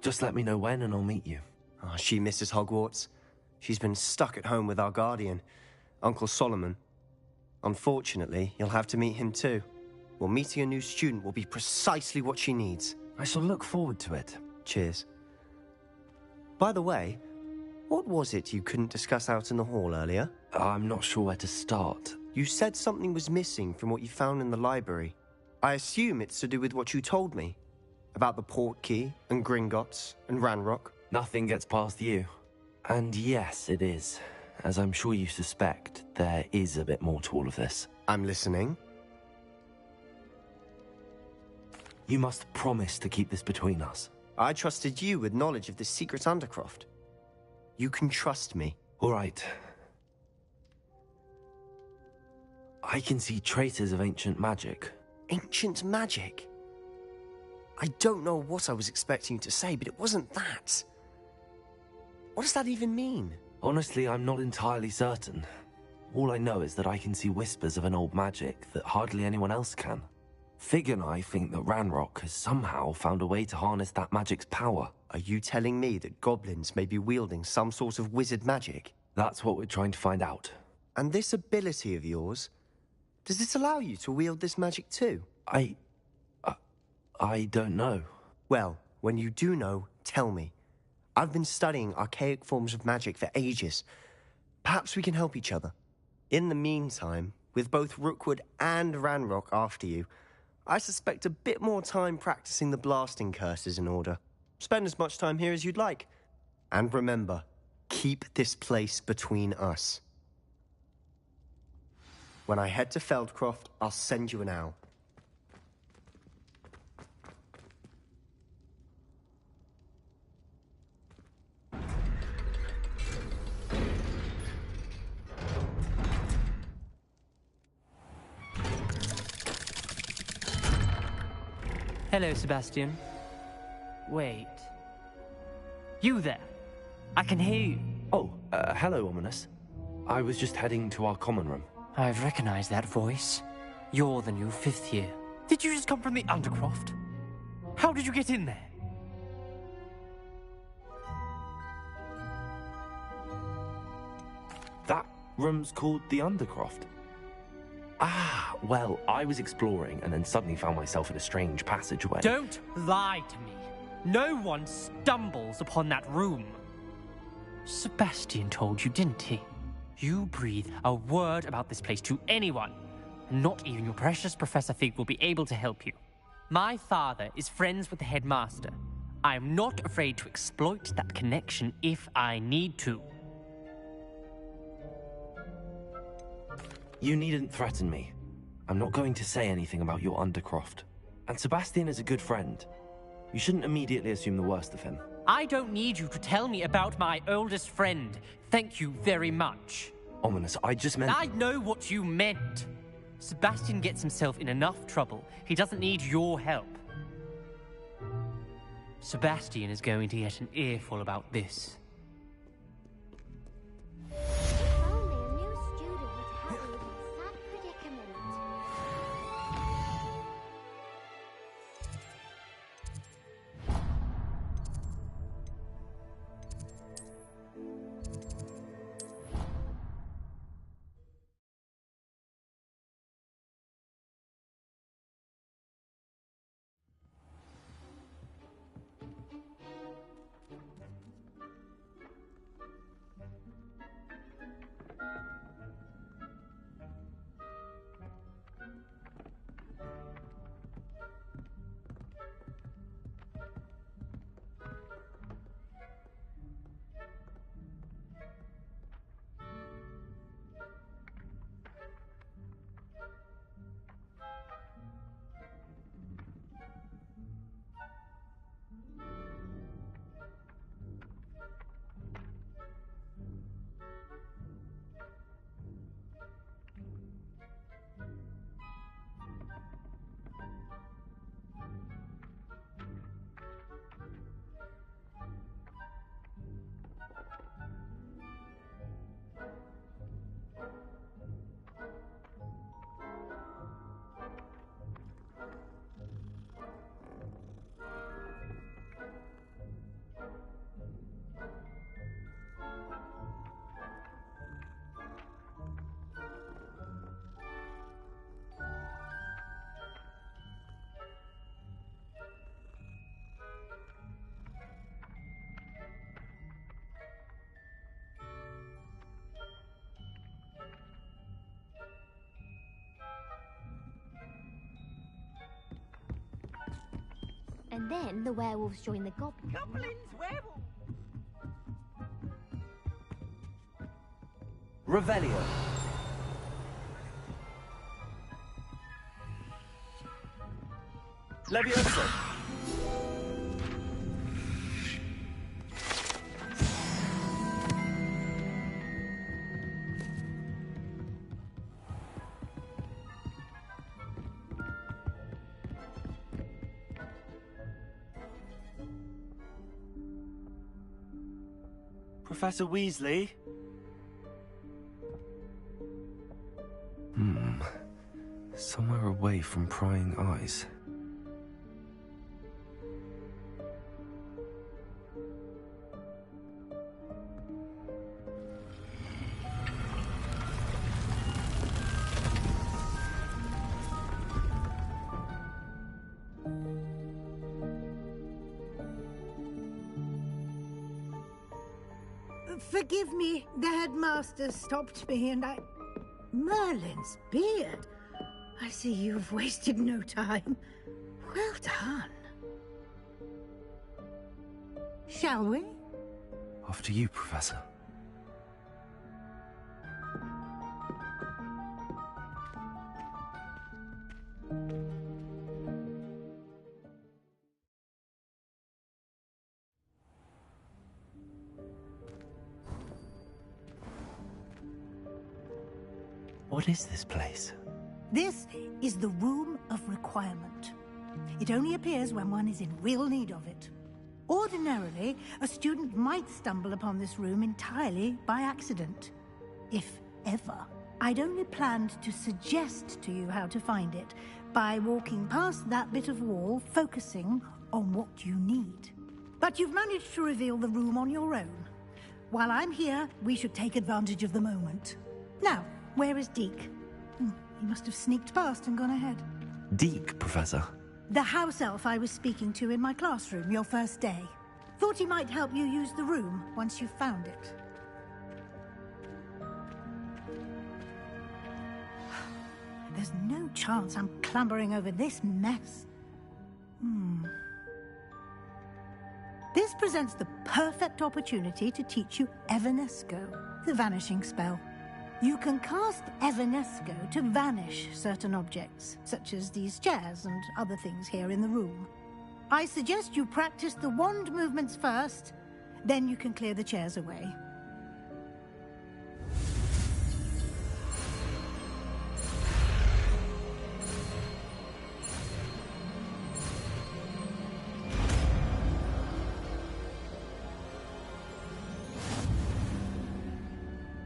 Just let me know when and I'll meet you. Oh, she misses Hogwarts. She's been stuck at home with our guardian, Uncle Solomon. Unfortunately, you'll have to meet him too. Well, meeting a new student will be precisely what she needs. I shall look forward to it. Cheers. By the way, what was it you couldn't discuss out in the hall earlier? I'm not sure where to start. You said something was missing from what you found in the library. I assume it's to do with what you told me. About the Portkey, and Gringotts, and Ranrock. Nothing gets past you. And yes, it is. As I'm sure you suspect, there is a bit more to all of this. I'm listening. You must promise to keep this between us. I trusted you with knowledge of this secret Undercroft. You can trust me. All right. I can see traces of ancient magic. Ancient magic? I don't know what I was expecting you to say, but it wasn't that. What does that even mean? Honestly, I'm not entirely certain. All I know is that I can see whispers of an old magic that hardly anyone else can. Fig and I think that Ranrock has somehow found a way to harness that magic's power. Are you telling me that goblins may be wielding some sort of wizard magic? That's what we're trying to find out. And this ability of yours, does it allow you to wield this magic too? I don't know. Well, when you do know, tell me. I've been studying archaic forms of magic for ages. Perhaps we can help each other. In the meantime, with both Rookwood and Ranrock after you, I suspect a bit more time practicing the blasting curse is in order. Spend as much time here as you'd like. And remember, keep this place between us. When I head to Feldcroft, I'll send you an owl. Hello, Sebastian. Wait. You there? I can hear you. Oh, hello, Ominous. I was just heading to our common room. I've recognized that voice. You're the new 5th year. Did you just come from the Undercroft? How did you get in there? That room's called the Undercroft. Ah, well, I was exploring and then suddenly found myself in a strange passageway. Don't lie to me. No one stumbles upon that room. Sebastian told you, didn't he? You breathe a word about this place to anyone, and not even your precious Professor Fig will be able to help you. My father is friends with the headmaster. I am not afraid to exploit that connection if I need to. You needn't threaten me. I'm not going to say anything about your Undercroft. And Sebastian is a good friend. You shouldn't immediately assume the worst of him. I don't need you to tell me about my oldest friend. Thank you very much. Ominous, I just meant... I know what you meant. Sebastian gets himself in enough trouble. He doesn't need your help. Sebastian is going to get an earful about this. And then the werewolves join the goblins. Goblins, werewolves! Revelio. Levioso. Professor Weasley? Somewhere away from prying eyes. Forgive me, the headmaster stopped me and I... Merlin's beard. I see you've wasted no time. Well done. Shall we? After you, Professor. What is this place? This is the Room of Requirement. It only appears when one is in real need of it. Ordinarily, a student might stumble upon this room entirely by accident. If ever. I'd only planned to suggest to you how to find it by walking past that bit of wall, focusing on what you need. But you've managed to reveal the room on your own. While I'm here, we should take advantage of the moment. Now, where is Deke? He must have sneaked past and gone ahead. Deke, Professor. The house elf I was speaking to in my classroom your first day. Thought he might help you use the room once you found it. There's no chance I'm clambering over this mess. This presents the perfect opportunity to teach you Evanesco, the vanishing spell. You can cast Evanesco to vanish certain objects, such as these chairs and other things here in the room. I suggest you practice the wand movements first, then you can clear the chairs away.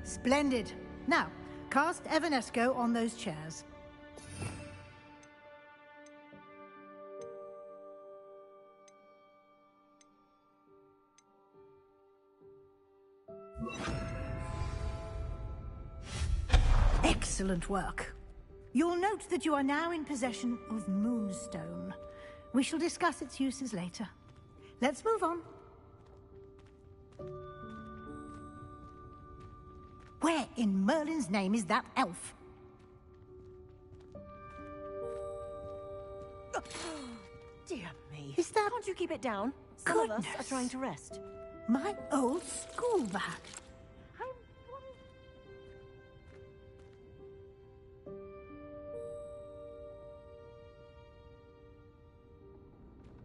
Splendid. Now, cast Evanesco on those chairs. Excellent work. You'll note that you are now in possession of Moonstone. We shall discuss its uses later. Let's move on. Where in Merlin's name is that elf? Dear me. Is that... Can't you keep it down? Some of us are trying to rest. My old school bag.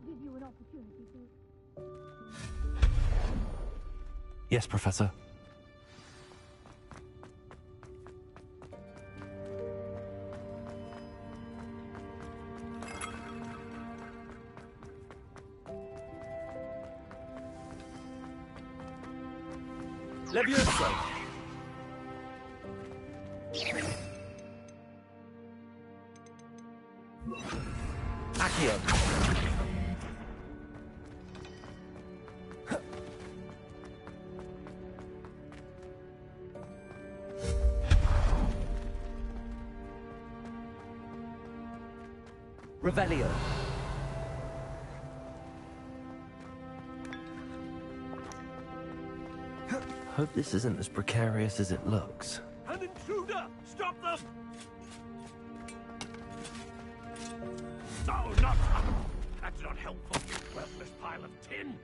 Give you an opportunity to... Yes, Professor. Levioso! Accio! Revelio! Hope this isn't as precarious as it looks. An intruder! Stop them! No, not... That's not helpful, you worthless pile of tin!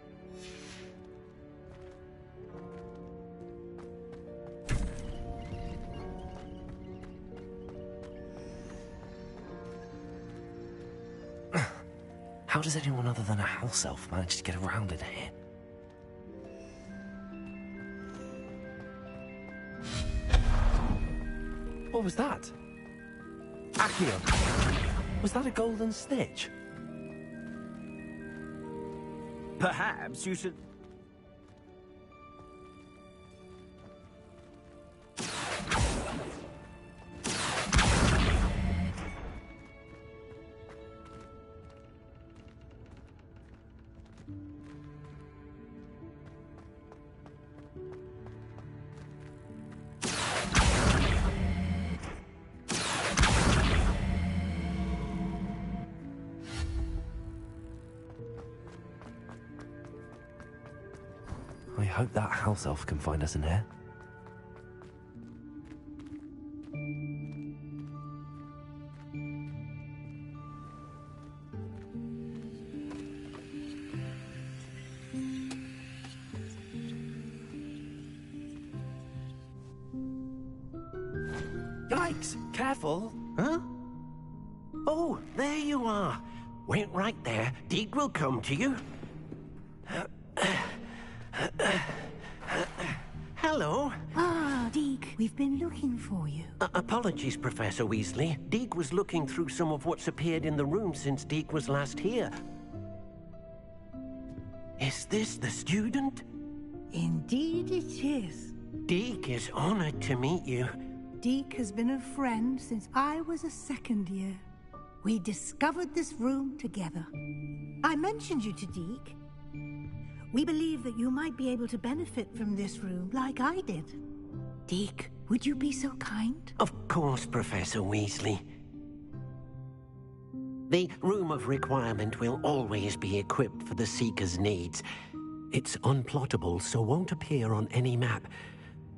How does anyone other than a house elf manage to get around in here? What was that? Accio! Was that a golden snitch? Perhaps you should... hope that house elf can find us in here. Yikes! Careful! Huh? Oh, there you are. Wait right there. Deke will come to you. Hello. Ah, Deke, we've been looking for you. Apologies, Professor Weasley. Deke was looking through some of what's appeared in the room since Deke was last here. Is this the student? Indeed it is. Deke is honored to meet you. Deke has been a friend since I was a second year. We discovered this room together. I mentioned you to Deke. We believe that you might be able to benefit from this room like I did. Deke, would you be so kind? Of course, Professor Weasley. The Room of Requirement will always be equipped for the Seeker's needs. It's unplottable, so won't appear on any map.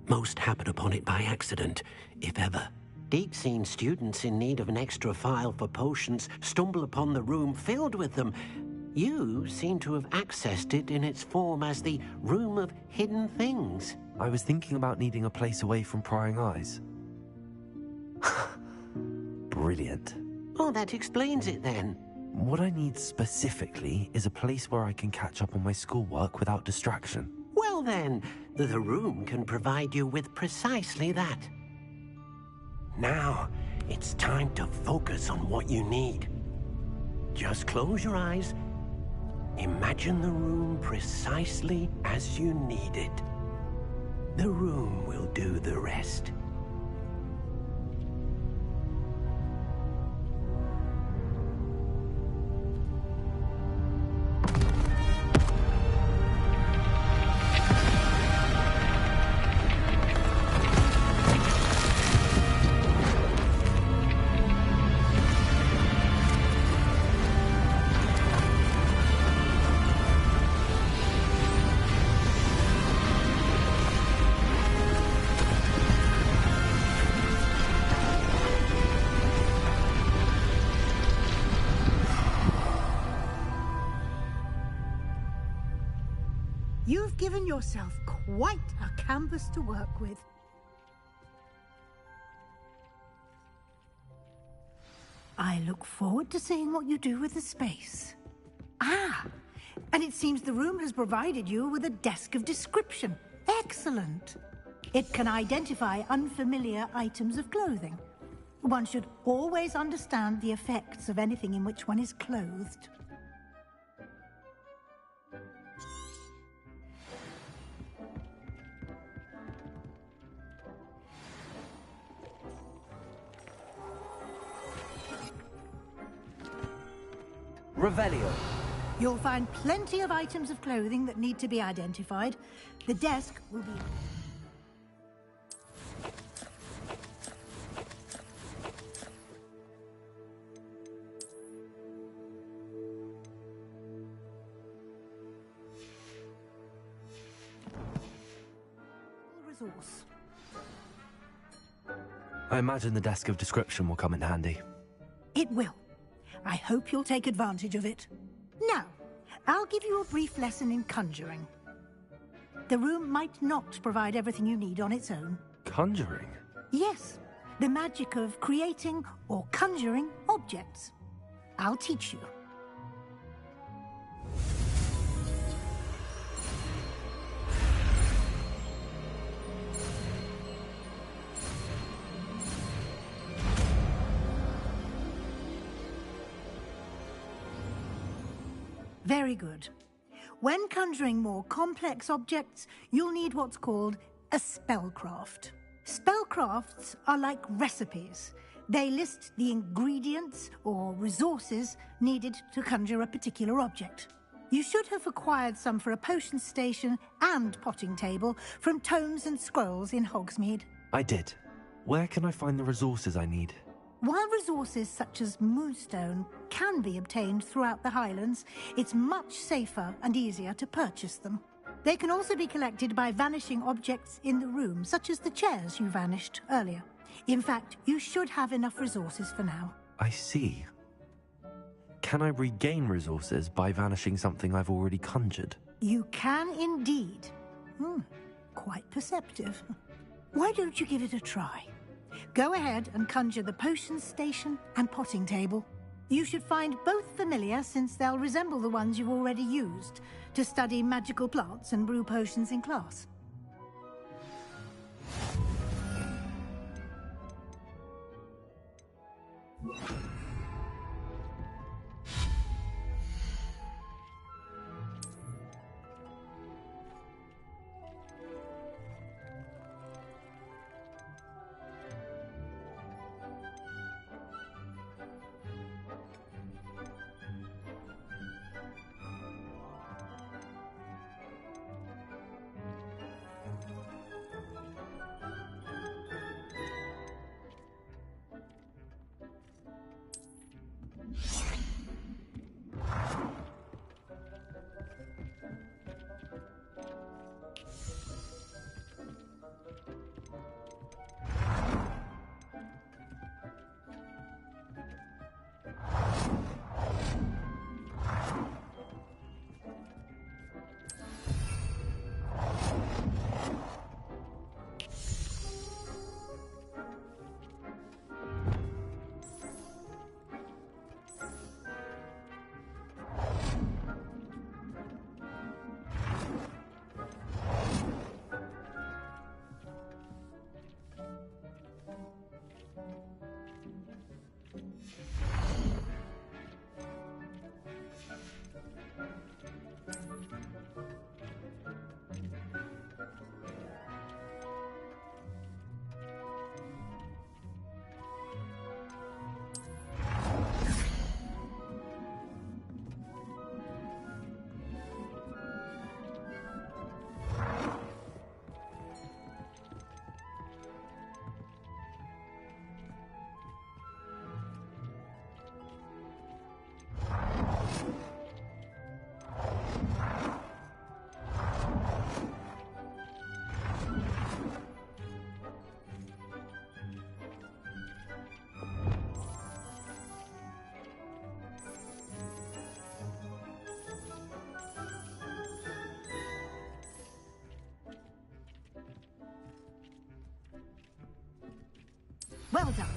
Most happen upon it by accident, if ever. Deke's seen students in need of an extra file for potions stumble upon the room filled with them. You seem to have accessed it in its form as the Room of Hidden Things. I was thinking about needing a place away from prying eyes. Brilliant. Oh, that explains it then. What I need specifically is a place where I can catch up on my schoolwork without distraction. Well then, the room can provide you with precisely that. Now, it's time to focus on what you need. Just close your eyes. Imagine the room precisely as you need it. The room will do the rest. You've given yourself quite a canvas to work with. I look forward to seeing what you do with the space. Ah, and it seems the room has provided you with a desk of description. Excellent. It can identify unfamiliar items of clothing. One should always understand the effects of anything in which one is clothed. Revelio. You'll find plenty of items of clothing that need to be identified. The desk will be... resource. I imagine the desk of description will come in handy. It will. I hope you'll take advantage of it. Now, I'll give you a brief lesson in conjuring. The room might not provide everything you need on its own. Conjuring? Yes, the magic of creating or conjuring objects. I'll teach you. Very good. When conjuring more complex objects, you'll need what's called a spellcraft. Spellcrafts are like recipes. They list the ingredients or resources needed to conjure a particular object. You should have acquired some for a potion station and potting table from tomes and scrolls in Hogsmeade. I did. Where can I find the resources I need? While resources such as moonstone can be obtained throughout the Highlands, it's much safer and easier to purchase them. They can also be collected by vanishing objects in the room, such as the chairs you vanished earlier. In fact, you should have enough resources for now. I see. Can I regain resources by vanishing something I've already conjured? You can indeed. Quite perceptive. Why don't you give it a try? Go ahead and conjure the potion station and potting table. You should find both familiar, since they'll resemble the ones you've already used to study magical plants and brew potions in class. Well done.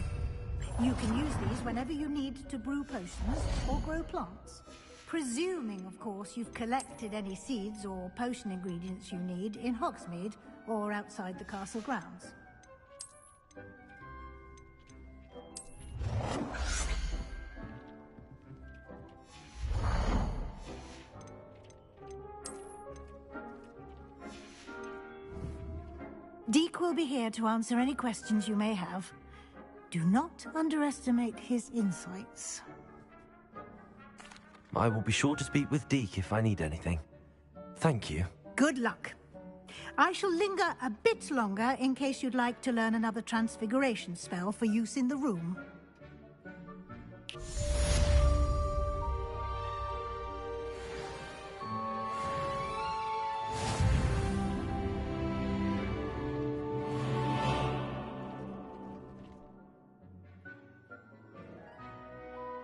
You can use these whenever you need to brew potions or grow plants. Presuming, of course, you've collected any seeds or potion ingredients you need in Hogsmeade or outside the castle grounds. Deke will be here to answer any questions you may have. Do not underestimate his insights. I will be sure to speak with Deke if I need anything. Thank you. Good luck. I shall linger a bit longer in case you'd like to learn another transfiguration spell for use in the room.